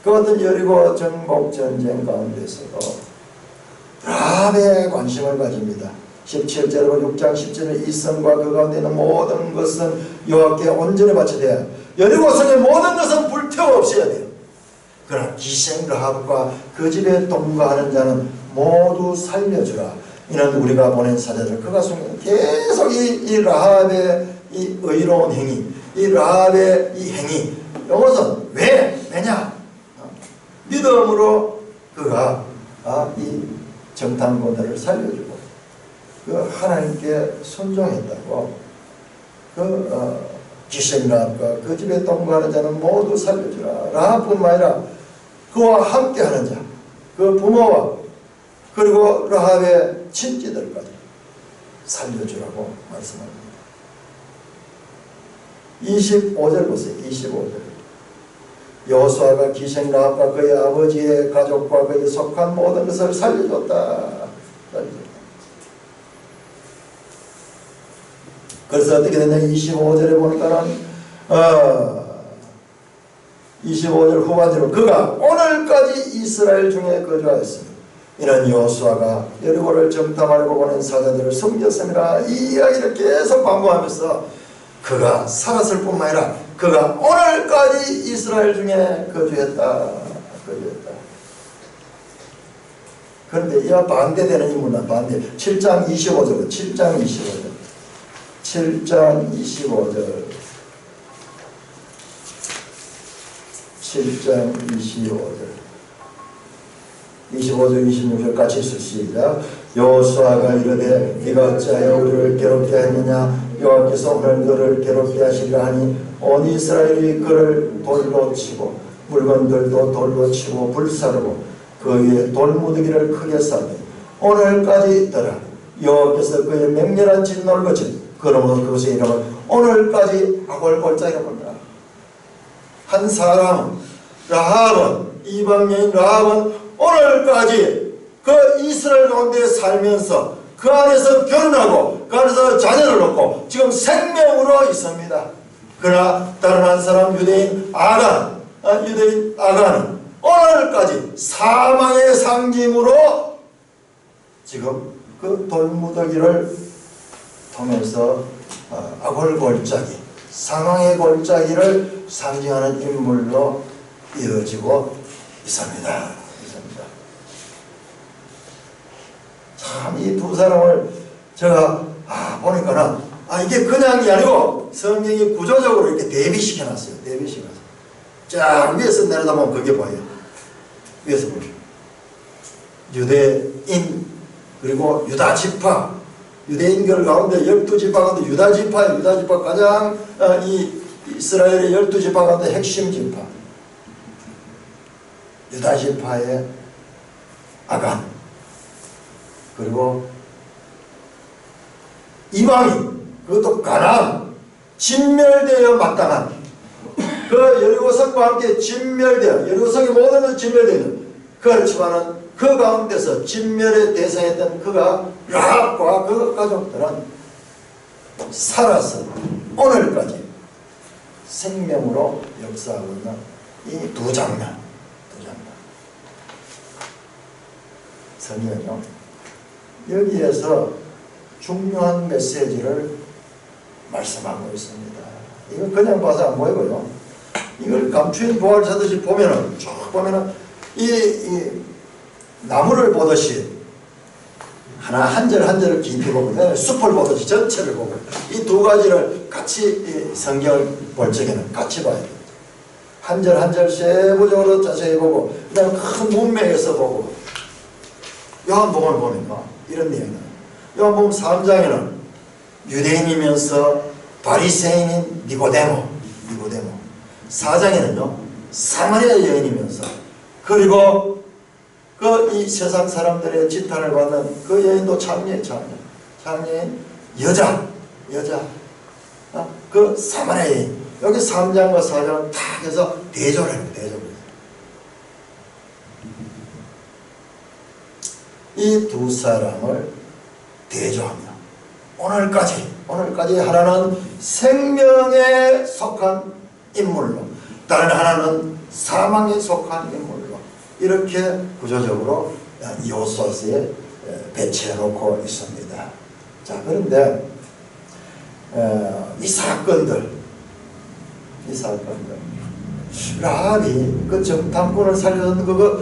그 어떤 여리고 정복 전쟁 가운데서도 라합에 관심을 가집니다. 17절과 6장 10절에 이 성과 그 가운데 있는 모든 것은 여호와께 온전히 바쳐야 여리고 성의 모든 것은 불태워 없애야 돼요. 그러나 기생 라합과 그 집에 동거하는 자는 모두 살려주라. 이는 우리가 보낸 사자들. 그가 계속 이 라합의 이 의로운 행위, 이 라합의 이 행위, 이것은 왜냐? 믿음으로 그가 이 정탐꾼들을 살려주고 그 하나님께 순종했다고 기생 라합과 그 집에 동거하는 자는 모두 살려주라. 라합뿐만 아니라 그와 함께하는 자, 그 부모와 그리고 라합의 친지들까지 살려주라고 말씀합니다. 25절 보세요. 25절. 여호수아가 기생 라합과 그의 아버지의 가족과 그에 속한 모든 것을 살려줬다. 그래서 어떻게 됐냐? 25절에 보니까는 25절 후반절로 그가 오늘까지 이스라엘 중에 거주하였습니다. 이는 여호수아가 여리고를 정탐하려고 보낸 사자들을 섬겼습니다. 이 이야기를 계속 반복하면서 그가 살았을 뿐만 아니라 그가 오늘까지 이스라엘 중에 거주했다. 그런데 이와 반대되는 인물은 반대. 7장 25절. 7장 25절. 7장 25절. 7장 25절. 25절 26절 같이 쓰시자. 여호수아가 이르되 네가 어찌하여 우리를 괴롭게 했느냐? 여호와께서 오늘 너를 괴롭게 하시려 하니 온 이스라엘이 그를 돌로 치고 물건들도 돌로 치고 불사르고 그 위에 돌무더기를 크게 쌓니 오늘까지 있더라. 여호와께서 그의 맹렬한 진노를 거친 그러므로 그것의 이름을 오늘까지 아골골짜기라고 합니다. 한 사람은 라합은 이방인 라합은 오늘까지 그 이스라엘 가운데 살면서 그 안에서 결혼하고 그 안에서 자녀를 얻고 지금 생명으로 있습니다. 그러나 다른 한 사람 유대인 아간은 오늘까지 사망의 상징으로 지금 그 돌무더기를 통해서 아골골짜기, 사망의 골짜기를 상징하는 인물로 이어지고 있습니다. 참 이 두 사람을 제가 보니까는 이게 그냥이 아니고 성경이 구조적으로 이렇게 대비시켜놨어요. 쫙 위에서 내려다보면 그게 보여요. 위에서 보죠. 유대인 그리고 유다지파, 유대인들 가운데 12지파 가운데 유다지파 가장 이 이스라엘의 12지파 가운데 핵심 지파. 유다지파의 아간, 그리고 이방인, 그것도 가나안, 진멸되어 마땅한 그 여리고성과 함께 진멸되어 여리고성의 모든 것이 진멸되어 있는 그렇지만은 그 가운데서 진멸의 대상이었던 그가 라합과 그 가족들은 살아서 오늘까지 생명으로 역사하고 있는 이 두 장면. 성경은요 여기에서 중요한 메시지를 말씀하고 있습니다. 이거 그냥 봐서 안 보이고요. 이걸 감추인 보화를 찾듯이 보면은 쭉 보면은 이 나무를 보듯이 하나 한 절 한 절을 깊이 보고 숲을 보듯이 전체를 보고 이 두 가지를 같이 이 성경을 볼 적에는 같이 봐야 돼요. 한 절 한 절 세부적으로 자세히 보고 그다음 큰 문맥에서 보고 요한복음을 보니까 이런 내용이에요. 요한복음 3장에는 유대인이면서 바리새인인 니고데모 4장에는요 사마리아 여인이면서 그리고 그 이 세상 사람들의 지탄을 받는 그 여인도 장녀인 여자 그 사마리아 여인 여기 3장과 4장을 탁 해서 대조를 해요. 이 두 사람을 대조하며 오늘까지 하나는 생명에 속한 인물로, 다른 하나는 사망에 속한 인물로 이렇게 구조적으로 여호수아서에 배치해 놓고 있습니다. 자, 그런데 이 사건들 라합이 그 정탐꾼을 살려준 그거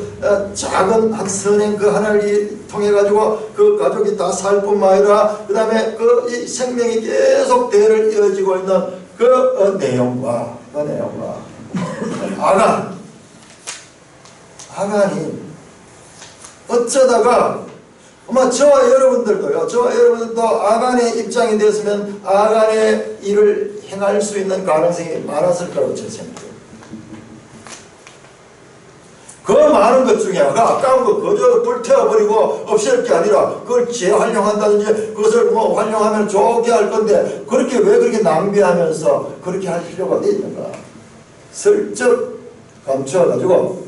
작은 한 선행 그 하나를 통해 가지고 그 가족이 다 살 뿐만 아니라 그 다음에 그 이 생명이 계속 대를 이어지고 있는 그 내용과 아간이 어쩌다가 아마 저와 여러분들도 아간의 입장이 됐으면 아간의 일을 행할 수 있는 가능성이 많았을 거라고 저는 생각해요. 그 많은 것 중에 아까운 거 그저 불태워버리고 없앨 게 아니라 그걸 재활용한다든지 그것을 뭐 활용하면 좋게 할 건데 그렇게 왜 그렇게 낭비하면서 그렇게 할 필요가 있는가. 슬쩍 감춰가지고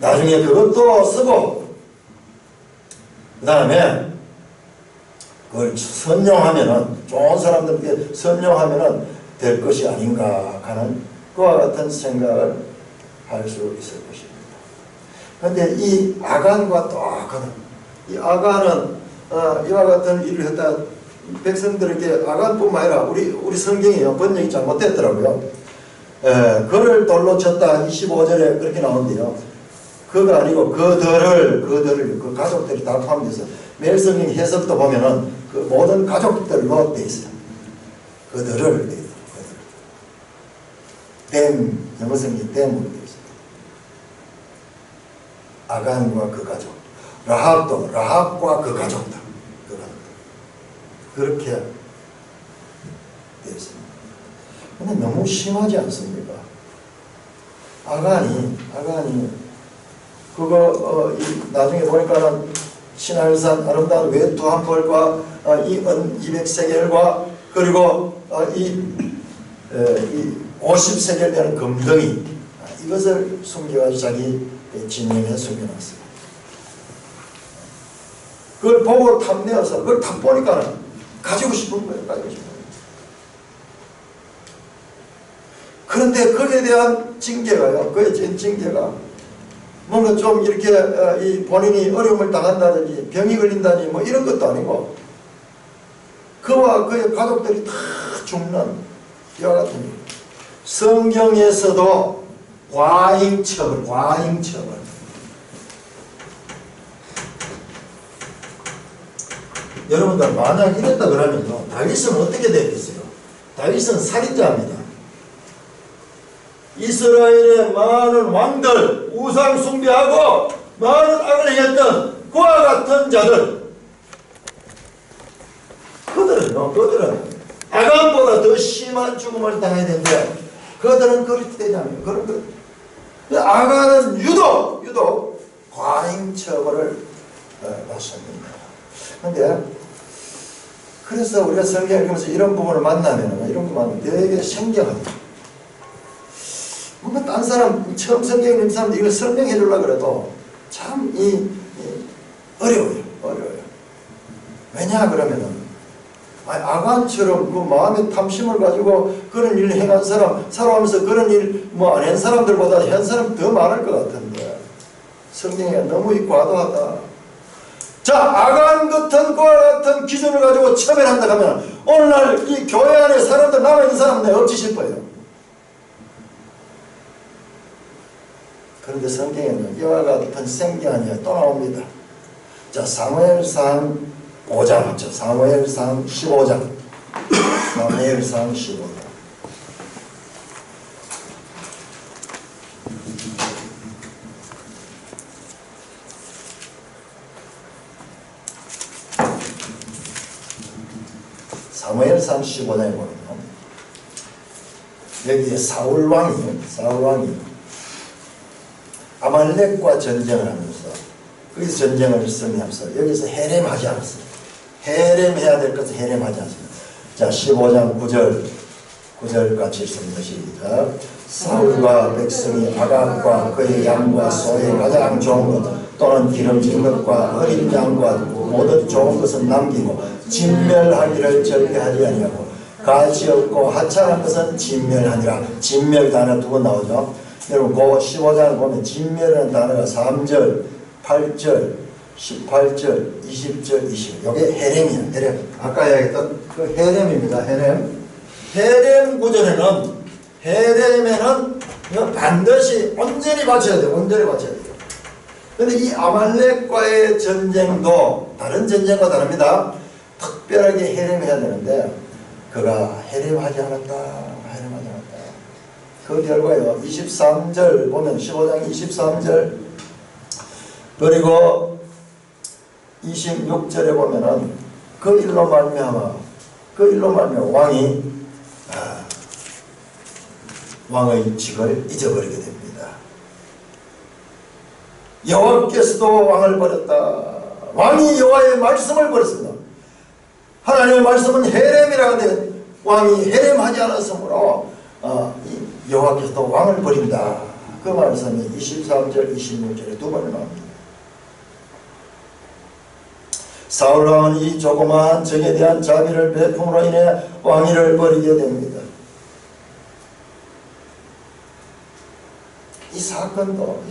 나중에 그것도 쓰고 그 다음에 그걸 선용하면은 좋은 사람들께 선용하면은 될 것이 아닌가 하는 그와 같은 생각을 할 수 있을 것입니다. 그런데 이 아간과 똑같은 이 아간은 이와 같은 일을 했다 백성들에게 아간뿐만 아니라 우리 성경이 번역이 잘못됐더라고요. 그를 돌로 쳤다 25절에 그렇게 나오는데요. 그가 아니고 그들을 그 가족들이 다 포함돼서 매일 성경 해석도 보면은 그 모든 가족들로 돼 있어요. 그들을 돼 있어요. 댐 영어 성경이 댐으로 돼 있어요. 아간과 그 가족, 라합과 그 가족들, 그렇게 되어 있습니다. 근데 너무 심하지 않습니까? 아간이 그거 나중에 보니까는 신할산 아름다운 외투 한 벌과 이 은 200세겔과 그리고 이 50세겔 되는 금덩이 이것을 숨겨가지고 자기 진영에 숨겨놨어요. 그걸 보고 탐내어서 그걸 딱 보니까는 가지고 싶은 거예요. 그런데 거기에 대한 징계가요. 그의 징계가 뭔가 좀 이렇게 이 본인이 어려움을 당한다든지 병이 걸린다든지 뭐 이런 것도 아니고 그와 그의 가족들이 다 죽는 이와 같은 일. 성경에서도 과잉처벌 여러분들 만약 이랬다 그러면요 다윗은 어떻게 되겠어요? 다윗은 살인자입니다. 이스라엘의 많은 왕들 우상 숭배하고 많은 악을 행했던 그와 같은 자들 그들은 아간보다 더 심한 죽음을 당해야 되는데 그들은 그렇게 되지 않아요. 그런 것. 아간은 유독 과잉 처벌을 받습니다. 그런데 그래서 우리가 성경을 읽으면서 이런 부분을 만나면 되게 생경합니다. 뭔가 딴 사람 처음 성경 읽는 사람들 이걸 설명해 주려고 그래도 참 어려워요. 왜냐 그러면은 아간처럼 그 마음의 탐심을 가지고 그런 일을 행한 사람 살아오면서 그런 일 뭐 안 한 사람들보다 한 사람 더 많을 것 같은데 성경에 너무 과도하다. 자, 아간 같은 그와 같은 기준을 가지고 처벌한다 하면 오늘날 이 교회 안에 사람들 남아있는 사람은 어찌 싶어요? 그런데 성경에는 이와 같은 생경이 또 나옵니다. 자, 사무엘상 5장 맞죠? 사무엘상 15장. 사무엘상 15장. 사무엘상 15장에 보면 여기에 사울왕이 아말렉과 전쟁을 하면서 거기서 전쟁을 승리하면서 여기서 해렘하지 않았어요. 해렘해야 될 것을 해렘하지 않습니다. 자, 15장 9절 같이 읽습니다. 시작. 사울과 백성이 아간과 그의 양과 소의 가장 좋은 것 또는 기름진 것과 어린 양과 모든 좋은 것은 남기고 진멸하기를 절대하지 아니하고 가치 없고 하찮은 것은 진멸하니라. 진멸 단어 두 번 나오죠. 여러분 그 15장을 보면 진멸이라는 단어가 3절, 8절, 18절, 20절, 20. 이게 헤렘이야. 헤렘. 아까 이야기했던 그 헤렘입니다. 헤렘 구절에는 헤렘에는 이거 반드시 온전히 바쳐야 돼요. 온전히 바쳐야 돼요. 그런데 이 아말렉과의 전쟁도 다른 전쟁과 다릅니다. 특별하게 헤렘해야 되는데 그가 헤렘하지 않았다. 헤렘하지 않았다. 그 결과요. 23절 보면 15장 23절 그리고 26절에 보면은 그 일로 말미암아 왕의 직을 잊어버리게 됩니다. 여호와께서도 왕을 버렸다. 왕이 여호와의 말씀을 버렸습니다. 하나님의 말씀은 헤렘이라 하는데 왕이 헤렘하지 않았으므로 여호와께서도 왕을 버린다. 그 말씀이 23절 26절에 두 번을 나옵니다. 사울왕은 이 조그마한 적에 대한 자비를 베품으로 인해 왕위를 버리게 됩니다. 이 사건도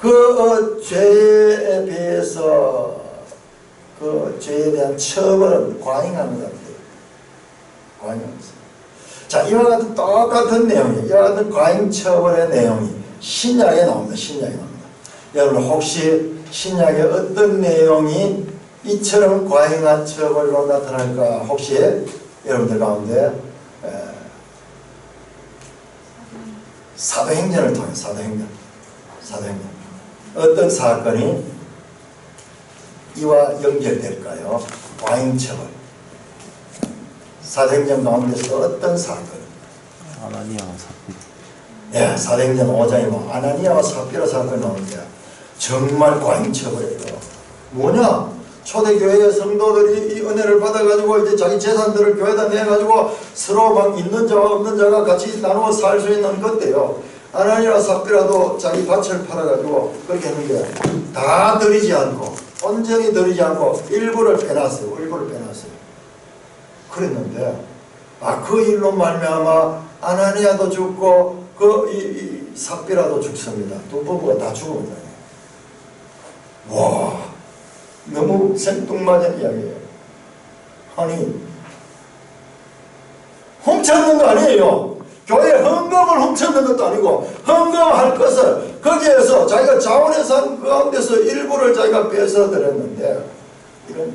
그 죄에 비해서 그 죄에 대한 처벌은 과잉하는 것 같아요. 과잉하면서. 자, 이와 같은 똑같은 내용이, 이와 같은 과잉 처벌의 내용이 신약에 나옵니다. 신약에 나옵니다. 여러분 혹시 신약에 어떤 내용이 이처럼 과잉한 처벌로 나타날까? 혹시 여러분들 가운데 사도행전을 통해 사도행전 어떤 사건이 이와 연결될까요? 과잉처벌. 사도행전 가운데서 어떤 사건? 아나니아와 삽비라. 예, 사도행전 5장에 보면 아나니아와 삽비라 사건이 나오는데 정말 과잉처벌이에요. 뭐냐? 초대교회의 성도들이 이 은혜를 받아가지고 이제 자기 재산들을 교회에다 내가지고 서로 막 있는 자와 없는 자가 같이 나누어 살 수 있는 건데요. 아나니아와 삽비라도 자기 밭을 팔아가지고 그렇게 했는데 다 드리지 않고 온전히 드리지 않고 일부를 빼놨어요. 그랬는데 그 일로 말미암아 아나니아도 죽고 이 삽비라도 죽습니다. 두 부부가 다 죽습니다. 와, 너무 생뚱맞은 이야기예요. 아니, 훔쳤는 거 아니에요. 교회 헌금을 훔쳤는 것도 아니고 헌금할 것을 거기에서 자기가 자원해서 한 그 가운데서 일부를 자기가 빼서 드렸는데 이런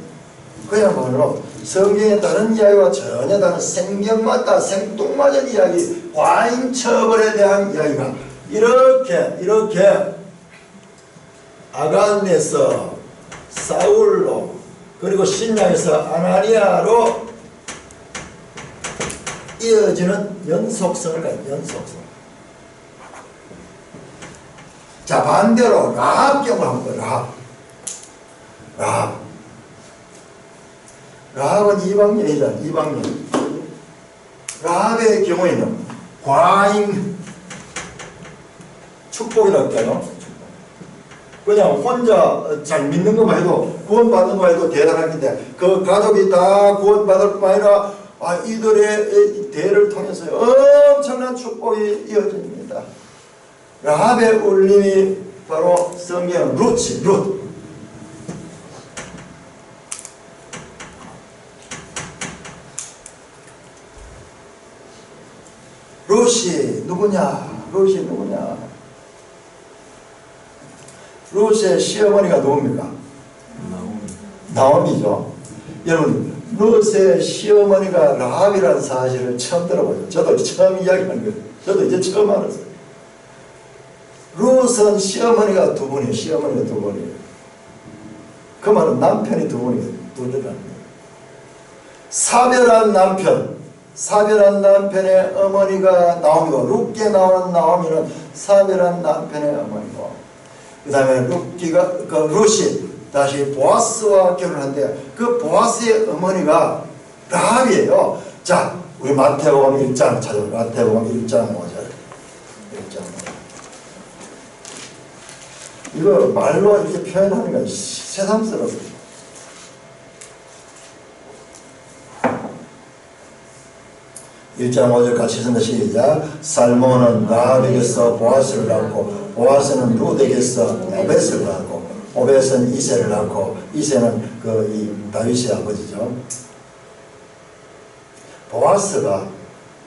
그야말로 성경에 다른 이야기와 전혀 다른 생경맞다 생뚱맞은 이야기 과잉처벌에 대한 이야기가 이렇게 아간에서 사울로 그리고 신약에서 아나니아로 이어지는 연속성을 가진 연속성. 자, 반대로 라합 경우를 한번 보자. 라합은 이방인이잖아. 이방인. 라합의 경우에는 과잉 축복이라고 할까요? 그냥 혼자 잘 믿는 것만 해도 구원받는 것만 해도 대단한 건데 그 가족이 다 구원받을 뿐만 아니라 이들의 대를 통해서 엄청난 축복이 이어집니다. 라합의 울림이 바로 성경 룻. 룻이 누구냐? 룻의 시어머니가 누굽니까? 나오미죠. 여러분, 룻의 시어머니가 라합이라는 사실을 처음 들어봐요. 저도 처음 이야기하는 거예요. 저도 이제 처음 알았어요. 룻은 시어머니가 두 분이에요. 그 말은 남편이 두 분이라는 거예요. 사별한 남편의 어머니가 나오미고, 룻게 나오는 나오미는 사별한 남편의 어머니고, 그 다음에 룻이 다시 보아스와 결혼한대요. 그 보아스의 어머니가 라합이에요. 자, 우리 마태복음 1장 찾아보세요. 마태복음 1장 5절. 이거 말로 이렇게 표현하는 건 새삼스러워요. 일장 5절 같이 쓴다. 시작. 살몬은 라합에게서 보아스를 낳고 보아스는 룻에게서 오벳을 낳고 오벳은 이새를 낳고 이새는 이 다윗의 아버지죠. 보아스가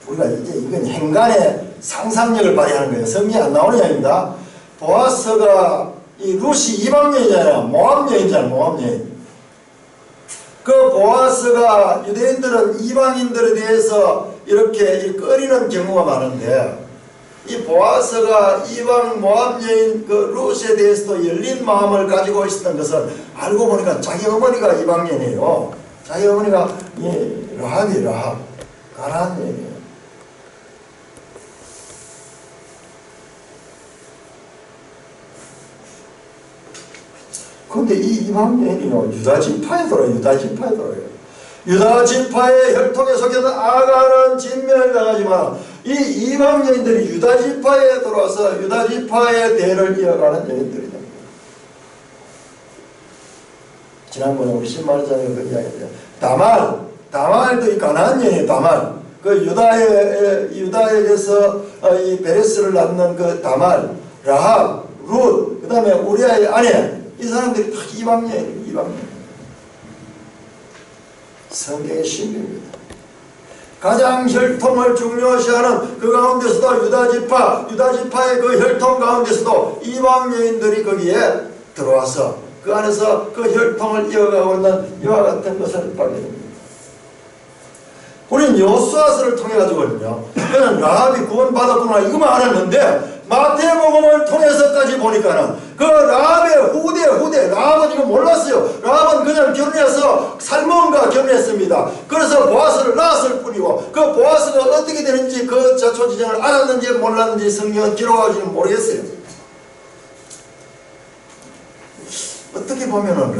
우리가 이제 이건 행간의 상상력을 발휘하는 거예요. 성경에 안 나오는 이야기입니다. 보아스가 이 룻이 이방 여인이잖아요. 모압 여인이잖아요. 모압 여인. 그 보아스가 유대인들은 이방인들에 대해서 이렇게 꺼리는 경우가 많은데 이 보아스가 이방 모압 여인 그 룻에 대해서도 열린 마음을 가지고 있었던 것은 알고 보니까 자기 어머니가 이방 여인이에요. 자기 어머니가 라합이 라합 가나안 여인이에요. 그런데 이 이방 여인이요 유다지파에 들어요. 유다지파에 들어요. 유다지파의 혈통에 속에서 아가는 진멸을 당하지만 이 이방 여인들이 유다지파에 들어와서 유다지파의 대를 이어가는 여인들이다. 지난번에 우리 신말장에 그 이야기했죠. 다말도 이 가나안 여인이에요. 다말. 그 유다에게서 이 베레스를 낳는 그 다말, 라합, 룻, 그 다음에 우리아의 아내, 이 사람들이 다 이방 여인이에요. 이방 여인. 성경의 신비입니다. 가장 혈통을 중요시하는 그 가운데서도 유다지파의 그 혈통 가운데서도 이방 여인들이 거기에 들어와서 그 안에서 그 혈통을 이어가고 있는 이와 같은 것을 보게 됩니다. 우리는 여호수아서를 통해 가지고는요, 그는 라합이 구원받았구나 이거만 알았는데 마태복음을 통해서까지 보니까는 그 라합의 후대 라합은 이거 몰랐어요. 라합은 그냥 결혼해서 살몬과 결혼했습니다. 그래서 보아스를 낳았을 뿐이고 그 보아스가 어떻게 되는지 그 자초지정을 알았는지 몰랐는지 성경은 기록하지는 모르겠어요. 어떻게 보면은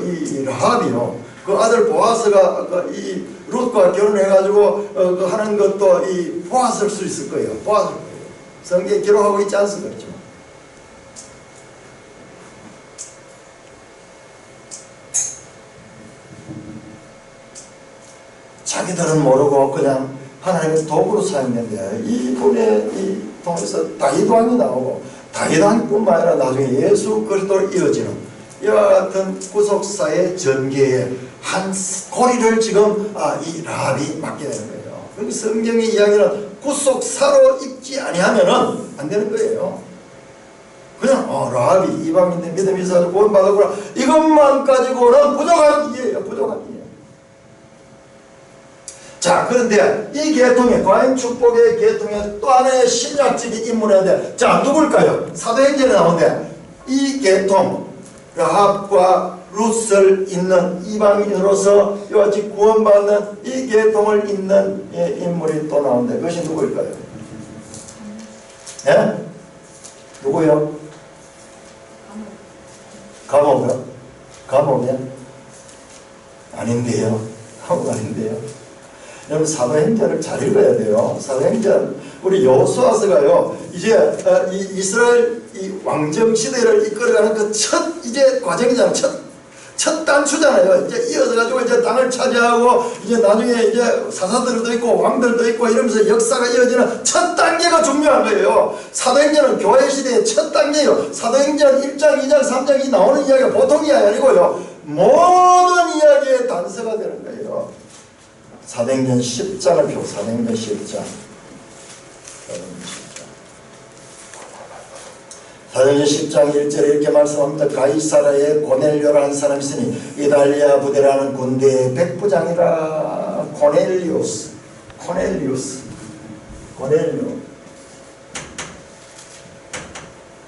이 라합이요, 그 아들 보아스가 이 룻과 결혼해가지고 하는 것도 이 보았을 수 있을 거예요. 보았을 거예요. 성경에 기록하고 있지 않습니까? 그렇죠? 자기들은 모르고 그냥 하나님의 도구로 사용했는데 이분의 이 통해서 다윗 왕이 나오고 다윗 왕뿐만 아니라 나중에 예수 그리스도로 이어지는 이와 같은 구속사의 전개에 한 고리를 지금 이 라합이 맡게 되는 거예요. 그리고 성경의 이야기는 구속사로 읽지 아니하면은 안 되는 거예요. 그냥 라합이 이방인들 믿음이 있어서 구원받았구나 이것만 가지고는 부족한 이에요. 부족한 이에요. 자, 그런데 이 계통에 과인 축복의 계통에 또 하나의 신약적인 인물인데 자, 누굴까요? 사도행전에 나오는데 이 계통 라합과 룻을 잇는 이방인으로서 이와 같이 구원받는 이 계통을 잇는 인물이 또 나오는데 그것이 누구일까요? 예? 누구요? 감옥이요? 감옥이요? 아닌데요. 감옥 아닌데요. 여러분 사도행전을 잘 읽어야 돼요. 사도행전 우리 여호수아서가요 이제 이 이스라엘 이 왕정 시대를 이끌어가는 그 첫 이제 과정이잖아요. 첫 단추잖아요. 이제 이어서 가지고 이제 땅을 차지하고 이제 나중에 이제 사사들도 있고 왕들도 있고 이러면서 역사가 이어지는 첫 단계가 중요한 거예요. 사도행전은 교회 시대의 첫 단계예요. 사도행전 1장, 2장, 3장이 나오는 이야기가 보통 이야기 아니고요. 모든 이야기의 단서가 되는 거예요. 사도행전 10장을 펴고 사도행전 10장. 사도행전 10장 1절에 이렇게 말씀합니다. 가이사라에 고넬료라는 사람이 있으니 이달리아 부대라는 군대의 백부장이라. 고넬료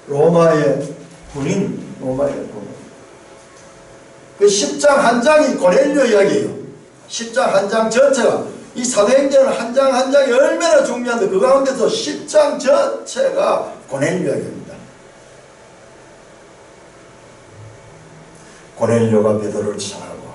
로마의 군인. 그 10장 한 장이 고넬료 이야기예요. 10장 한 장 전체가 이 사도행전은 한 장 한 장이 얼마나 중요한데 그 가운데서 10장 전체가 고넬료 이야기입니다. 고넬료가 베드로를 찾아가고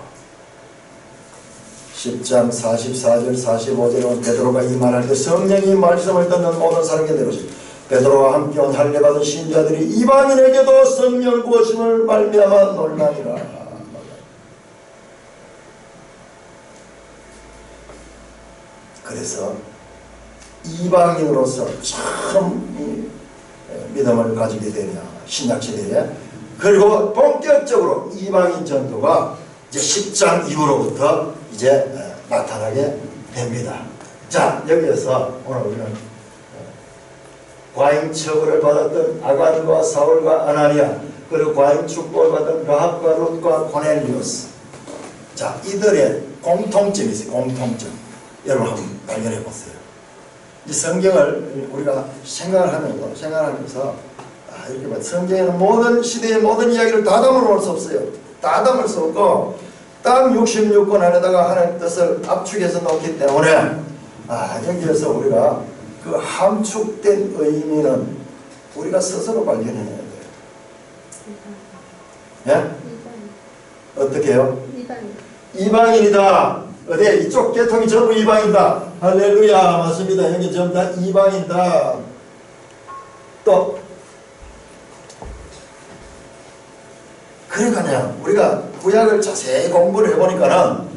10장 44절 45절은 베드로가 이 말할 때 성령이 말씀을 듣는 모든 사람에게 내려오시고 베드로와 함께 온 할례 받은 신자들이 이방인에게도 성령 부어심을 말미암아 놀라니라. 그래서 이방인으로서 처음 믿음을 가지게 되냐, 신약시대에. 그리고 본격적으로 이방인 전도가 이제 10장 이후로부터 이제 나타나게 됩니다. 자, 여기에서 오늘 우리는 과잉 처벌을 받았던 아간과 사울과 아나니아, 그리고 과잉 축복을 받은 라합과 룻과 고넬리오스. 자, 이들의 공통점이 있어요. 공통점. 여러분 한번 발견해 보세요. 이 성경을 우리가 생각을 하면서 이렇게 봐. 성경에는 모든 시대의 모든 이야기를 다 담아놓을 수 없어요. 다 담을 수 없고 딱 66권 안에다가 하나님의 뜻을 압축해서 놓기 때문에 여기에서 우리가 그 함축된 의미는 우리가 스스로 발견해야 돼요. 예? 어떻게 해요? 이방인이다. 어디 이쪽 계통이 전부 이방인이다. 할렐루야. 맞습니다. 여기 전부 다 이방인이다. 또 그러니까요, 우리가 구약을 자세히 공부를 해보니까는,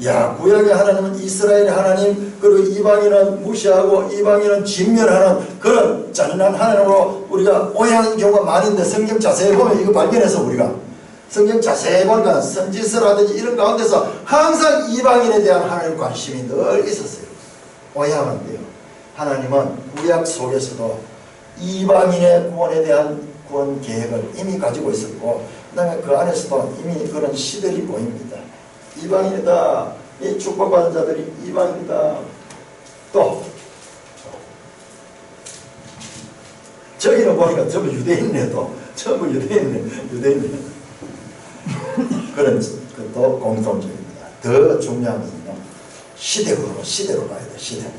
야, 구약의 하나님은 이스라엘의 하나님, 그리고 이방인은 무시하고 이방인은 진멸하는 그런 잔인한 하나님으로 우리가 오해하는 경우가 많은데, 성경 자세히 보면 이거 발견해서 우리가 성경 자세히 보니까 선지서라든지 이런 가운데서 항상 이방인에 대한 하나님 관심이 늘 있었어요. 오해하면 안 돼요. 하나님은 구약 속에서도 이방인의 구원에 대한 구원 계획을 이미 가지고 있었고, 그 다음에 그 안에서도 이미 그런 시들이 보입니다. 이방인이다. 이 축복받은 자들이 이방인이다. 또 저기는 보니까 전부 유대인네. 또 전부 유대인네. 그런 것도 공통점입니다. 더 중요한 것은요, 시대로 가야 돼. 시대.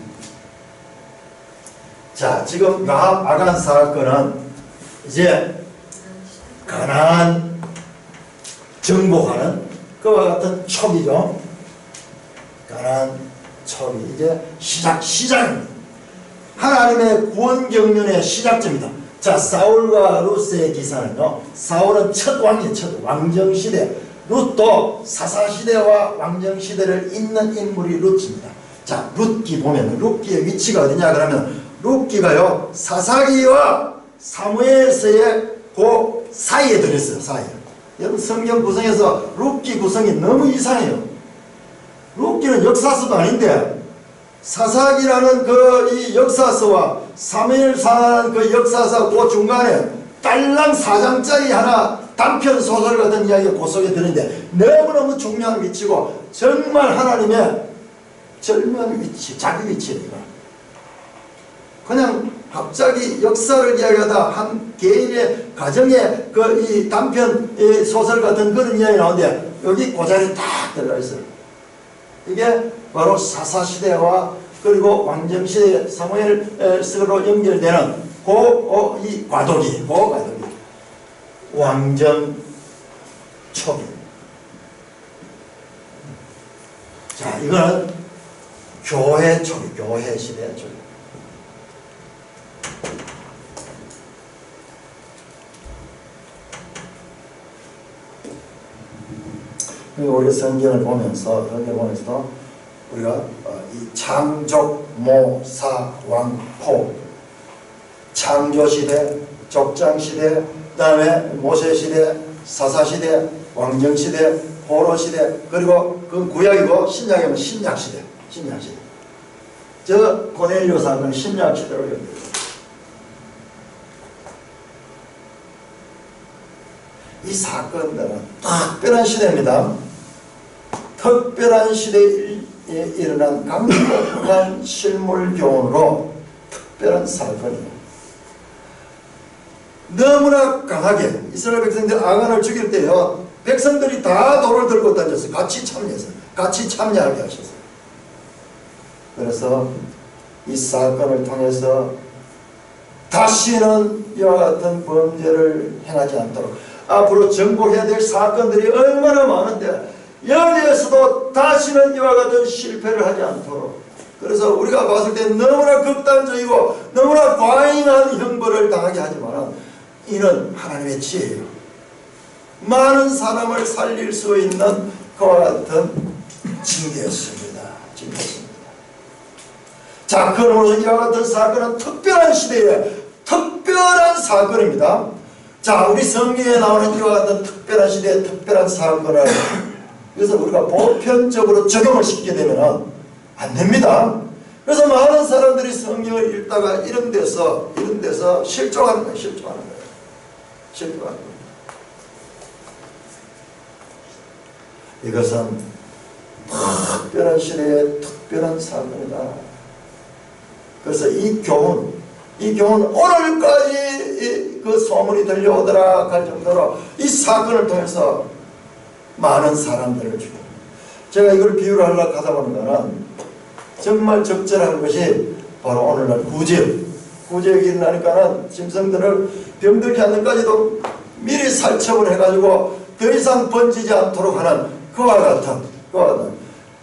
자, 지금 라합 아간 사건은 이제 가나안 정복하는 그와 같은 촉이죠. 가나안 촉이 이제 시작입니다. 하나님의 구원 경륜의 시작점입니다. 자, 사울과 룻의 기사는요, 사울은 첫 왕이에요. 첫 왕정시대. 룻도 사사시대와 왕정시대를 잇는 인물이 룻입니다. 자, 룻기 보면 룻기의 위치가 어디냐 그러면, 룻기가요 사사기와 사무엘서의 그 사이에 들어있어요. 사이에. 여러분 성경 구성에서 룻기 구성이 너무 이상해요. 룻기는 역사서도 아닌데 사사기라는 그 이 역사서와 사무엘사라는 그 역사서 그 중간에 딸랑 4장짜리 하나 단편 소설 같은 이야기가 그 속에 들었는데 너무너무 중요한 위치고 정말 하나님의 절묘한 위치, 자기 위치입니다. 그냥 갑자기 역사를 이야기하다 한 개인의 가정의 그 이 단편 이 소설 같은 그런 이야기 나오는데 여기 그 자리에 딱 들어가 있어요. 이게 바로 사사시대와 그리고 왕정시대 사무엘서로 연결되는 이 과도기, 왕정 초기. 자, 이거는 교회 초기, 교회 시대 초기. 우리 성경을 보면서 우리가 이 창족, 모, 사, 왕, 포, 창조시대, 족장시대, 그 다음에 모세시대, 사사시대, 왕정시대, 포로시대, 그리고 그 구약이고 신약이면 신약시대. 저 고넬료 사건은 신약시대로 연결돼요. 이 사건들은 특별한 시대입니다. 특별한 시대에 일어난 강력한 실물 교훈으로 특별한 사건이에요. 너무나 강하게 이스라엘 백성들 아간을 죽일 때요, 백성들이 다 돌을 들고 다녔어요. 같이 참여하게 하셨어요. 그래서 이 사건을 통해서 다시는 이와 같은 범죄를 행하지 않도록, 앞으로 정복해야 될 사건들이 얼마나 많은데 여기에서도 다시는 이와 같은 실패를 하지 않도록 그래서 우리가 봤을 때 너무나 극단적이고 너무나 과잉한 형벌을 당하게 하지만 이는 하나님의 지혜예요. 많은 사람을 살릴 수 있는 그와 같은 징계였습니다. 징계였습니다. 자, 그러므로 이와 같은 사건은 특별한 시대에 특별한 사건입니다. 자, 우리 성경에 나오는 이와 같은 특별한 시대의 특별한 사건을 그래서 우리가 보편적으로 적용을 시키게 되면 안 됩니다. 그래서 많은 사람들이 성경을 읽다가 이런 데서 실종하는 거예요. 실종하는 거예요. 이것은 특별한 시대의 특별한 사건이다. 그래서 이 교훈 오늘까지 그 소문이 들려오더라 할 정도로 이 사건을 통해서 많은 사람들을 죽여. 제가 이걸 비유를 하려고 하다 보니까는 정말 적절한 것이 바로 오늘날 구제역이 일어나니까는 짐승들을 병들지 않는까지도 미리 살처분 해가지고 더 이상 번지지 않도록 하는 그와 같은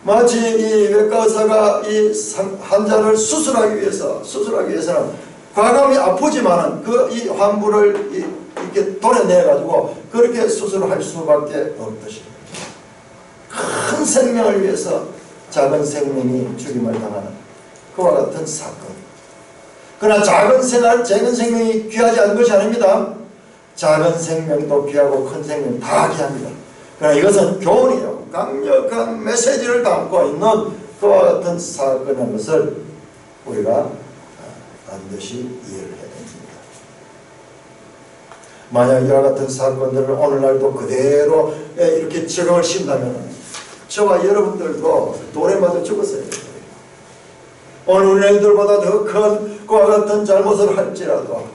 마치 이 외과 의사가 이 환자를 수술하기 위해서는 과감히 아프지만은 이 환부를 이렇게 도려내가지고 그렇게 수술을 할 수밖에 없듯이 큰 생명을 위해서 작은 생명이 죽임을 당하는 그와 같은 사건. 그러나 작은 생명이 귀하지 않은 것이 아닙니다. 작은 생명도 귀하고 큰 생명 다 귀합니다. 그러나 이것은 교훈이요. 강력한 메시지를 담고 있는 그와 같은 사건인 것을 우리가 반드시 이해를 해야 됩니다. 만약 이와 같은 사건들을 오늘날도 그대로 이렇게 적용을 시킨다면 저와 여러분들도 돌에 맞아 죽었어야 돼요. 오늘 우리 애들보다 더 큰 그와 같은 잘못을 할지라도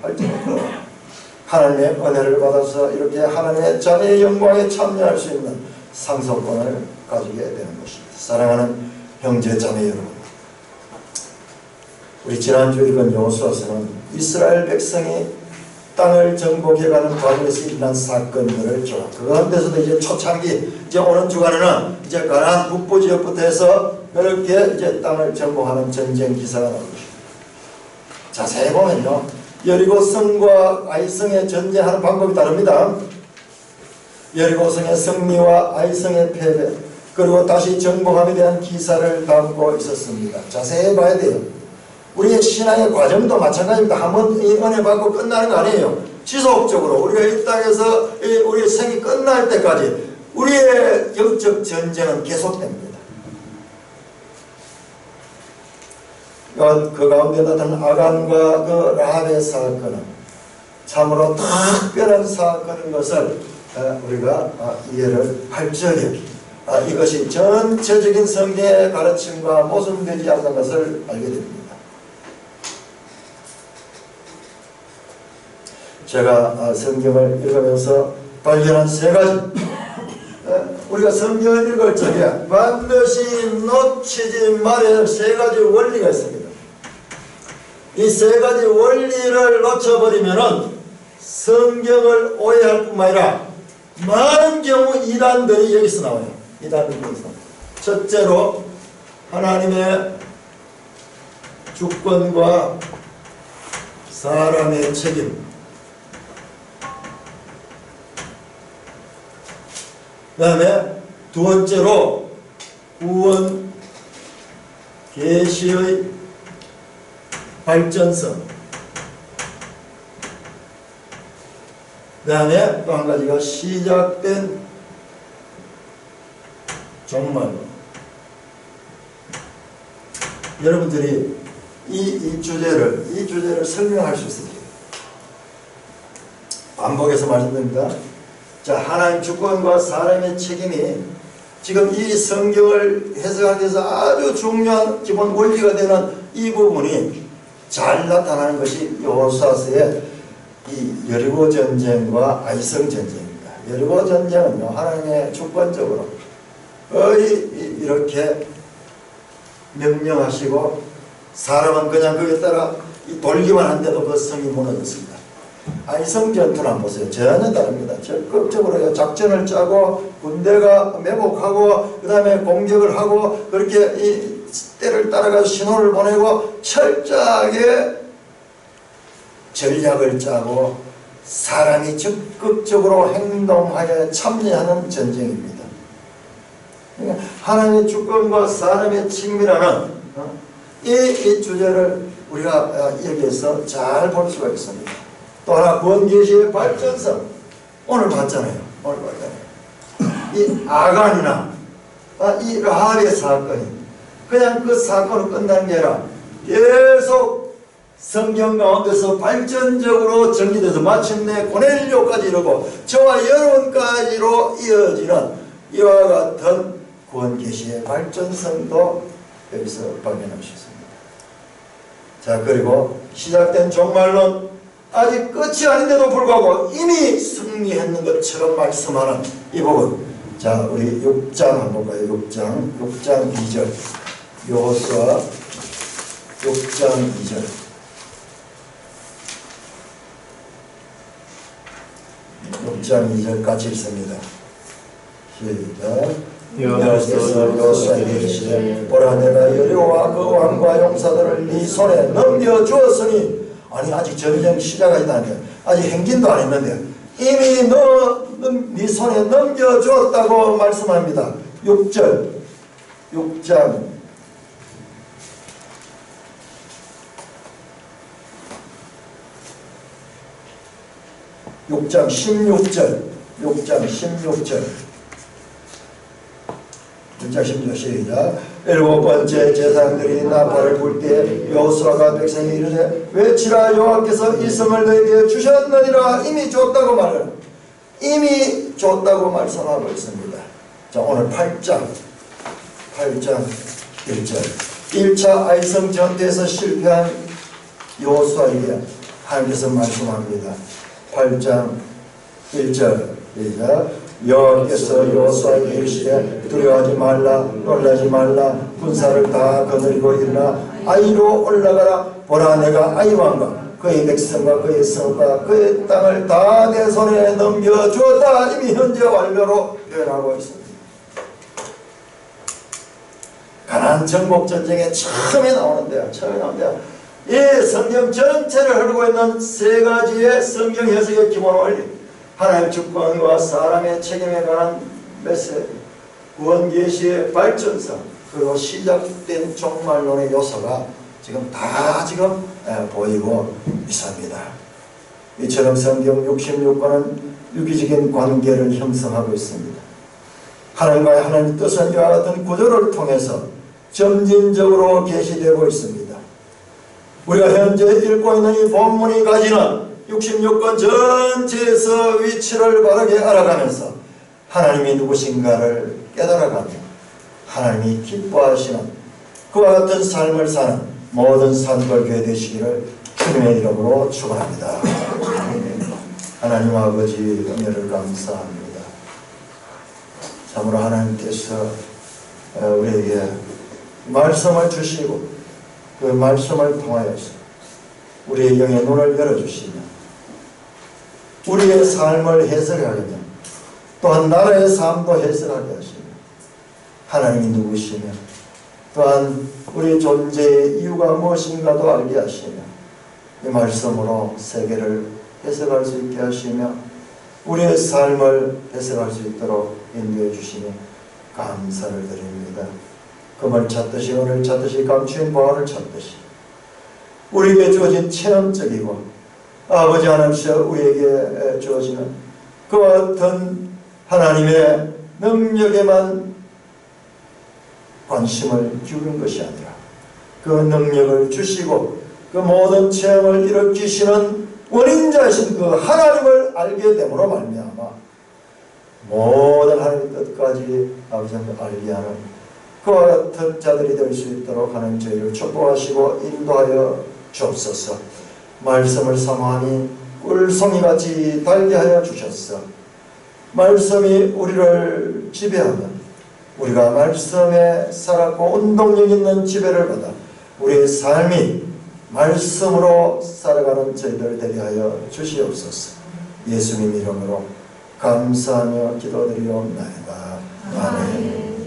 하나님의 은혜를 받아서 이렇게 하나님의 자녀의 영광에 참여할 수 있는 상속권을 가지게 되는 것입니다. 사랑하는 형제 자매 여러분, 우리 지난주 읽은 여호수아서는 이스라엘 백성이 땅을 정복해가는 과정에서 일어난 사건들을 그 가운데서도 이제 초창기 이제 오는 주간에는 이제 가나안 북부 지역부터 해서 그렇게 이제 땅을 정복하는 전쟁 기사가 나옵니다. 자세히 보면요, 여리고성과 아이성의 전쟁하는 방법이 다릅니다. 여리고성의 승리와 아이성의 패배, 그리고 다시 정복함에 대한 기사를 담고 있었습니다. 자세히 봐야 돼요. 우리의 신앙의 과정도 마찬가지입니다. 한번 이 은혜 받고 끝나는 거 아니에요. 지속적으로 우리가 이 땅에서 우리의 생이 끝날 때까지 우리의 영적 전쟁은 계속됩니다. 그 가운데 나타난 아간과 그 라합의 사건은 참으로 특별한 사건인 것을 우리가 이해를 할 적에 이것이 전체적인 성경의 가르침과 모순되지 않는 것을 알게 됩니다. 제가 성경을 읽으면서 발견한 세 가지, 우리가 성경을 읽을 적에 반드시 놓치지 말아야 할 세 가지 원리가 있습니다. 이 세 가지 원리를 놓쳐버리면은 성경을 오해할 뿐만 아니라 많은 경우 이단들이 여기서 나와요. 이단들이 여기서. 첫째로 하나님의 주권과 사람의 책임. 그 다음에 두 번째로 구원 계시의 발전성. 그 다음에 또 한 가지가 시작된 종말. 여러분들이 이 주제를 설명할 수 있습니다. 반복해서 말씀드립니다. 자, 하나님 주권과 사람의 책임이 지금 이 성경을 해석하기 위해서 아주 중요한 기본 원리가 되는 이 부분이 잘 나타나는 것이 여호수아서의 이 여리고 전쟁과 아이성 전쟁입니다. 여리고 전쟁은요, 하나님의 주권적으로 거의 이렇게 명령하시고 사람은 그냥 거기에 따라 돌기만 한데도 그 성이 무너졌습니다. 아이성 전투는 한번 보세요. 전혀 다릅니다. 적극적으로 작전을 짜고 군대가 매복하고 그 다음에 공격을 하고 그렇게 때를 따라가 신호를 보내고 철저하게 전략을 짜고 사람이 적극적으로 행동하여 참여하는 전쟁입니다. 그러니까 하나님의 주권과 사람의 친밀하는 이 주제를 우리가 여기에서 잘 볼 수가 있습니다. 또 하나 구원계시의 발전성 오늘 봤잖아요. 이 아간이나 이 라합의 사건이 그냥 그 사건으로 끝난 게 아니라 계속 성경 가운데서 발전적으로 전개돼서 마침내 고넬료까지 이르고 저와 여러분까지로 이어지는 이와 같은 구원계시의 발전성도 여기서 발견할 수 있습니다. 자, 그리고 시작된 종말론 아직 끝이 아닌데도 불구하고 이미 승리했는 것처럼 말씀하는 이 부분. 자, 우리 6장 한번 볼까요? 6장 2절. 여호수아 6장 2절. 6장 2절 같이 읽습니다. 시작. 여호와께서 여호수아에게 이르시되 보라 내가 여리고와 그 왕과 용사들을 네 손에 넘겨주었으니 아니 아직 전쟁 시작하지도 않았는데 아직 행진도 안 했는데 이미 네 손에 넘겨주었다고 말씀합니다. 6절 6장 16절 6장 16절 시작. 일곱 번째 제사장들이 나팔을 불 때 여호수아가 백성이 이르되 외치라 여호와께서 이 성을 너희에게 주셨느니라. 이미 줬다고 말을 이미 줬다고 말씀하고 있습니다. 자, 오늘 8장 1절 1차 아이성 전투에서 실패한 여호수아에게 하나님께서 말씀합니다. 8장 1절 시작. 여호와께서 여호수아에게 이르시되 두려워하지 말라 놀라지 말라 군사를 다 거느리고 일어나 아이로 올라가라. 보라 내가 아이 왕과 그의 백성과 그의 성과 그의 땅을 다 내 손에 넘겨주었다. 이미 현재 완료로 표현하고 있습니다. 가나안 정복 전쟁에 처음에 나오는데요. 이 성경 전체를 흐르고 있는 세 가지의 성경 해석의 기본 원리, 하나님의 주권과 사람의 책임에 관한 메시지, 구원계시의 발전성, 그리고 시작된 종말론의 요소가 지금 다 보이고 있습니다. 이처럼 성경 66권은 유기적인 관계를 형성하고 있습니다. 하나님과의 하나님의 뜻은 이와 같은 구조를 통해서 점진적으로 계시되고 있습니다. 우리가 현재 읽고 있는 이 본문이 가지는 66권 전체에서 위치를 바르게 알아가면서 하나님이 누구신가를 깨달아가며 하나님이 기뻐하시는 그와 같은 삶을 사는 모든 산골교회 되시기를 주님의 이름으로 축원합니다. 하나님 아버지 은혜를 감사합니다. 참으로 하나님께서 우리에게 말씀을 주시고 그 말씀을 통하여서 우리의 영의 눈을 열어주시며 우리의 삶을 해석하며 또한 나라의 삶도 해석하게 하시며 하나님이 누구시며 또한 우리의 존재의 이유가 무엇인가도 알게 하시며 이 말씀으로 세계를 해석할 수 있게 하시며 우리의 삶을 해석할 수 있도록 인도해 주시니 감사를 드립니다. 금을 찾듯이 오늘 찾듯이 감추인 보화를 찾듯이 우리에게 주어진 체험적이고 아버지 하나님께서 우리에게 주어지는 그와 같은 하나님의 능력에만 관심을 기울인 것이 아니라 그 능력을 주시고 그 모든 체험을 일으키시는 원인자이신 그 하나님을 알게 됨으로 말미암아 모든 하나님의 뜻까지 아버지 하나님을 알게 하는 그와 같은 자들이 될 수 있도록 하나님 저희를 축복하시고 인도하여 주옵소서. 말씀을 사모하니 꿀송이같이 달게 하여 주셨어. 말씀이 우리를 지배하면 우리가 말씀에 살았고 운동력 있는 지배를 받아 우리의 삶이 말씀으로 살아가는 저희들 되게 하여 주시옵소서. 예수님 이름으로 감사하며 기도드리옵나이다. 아멘.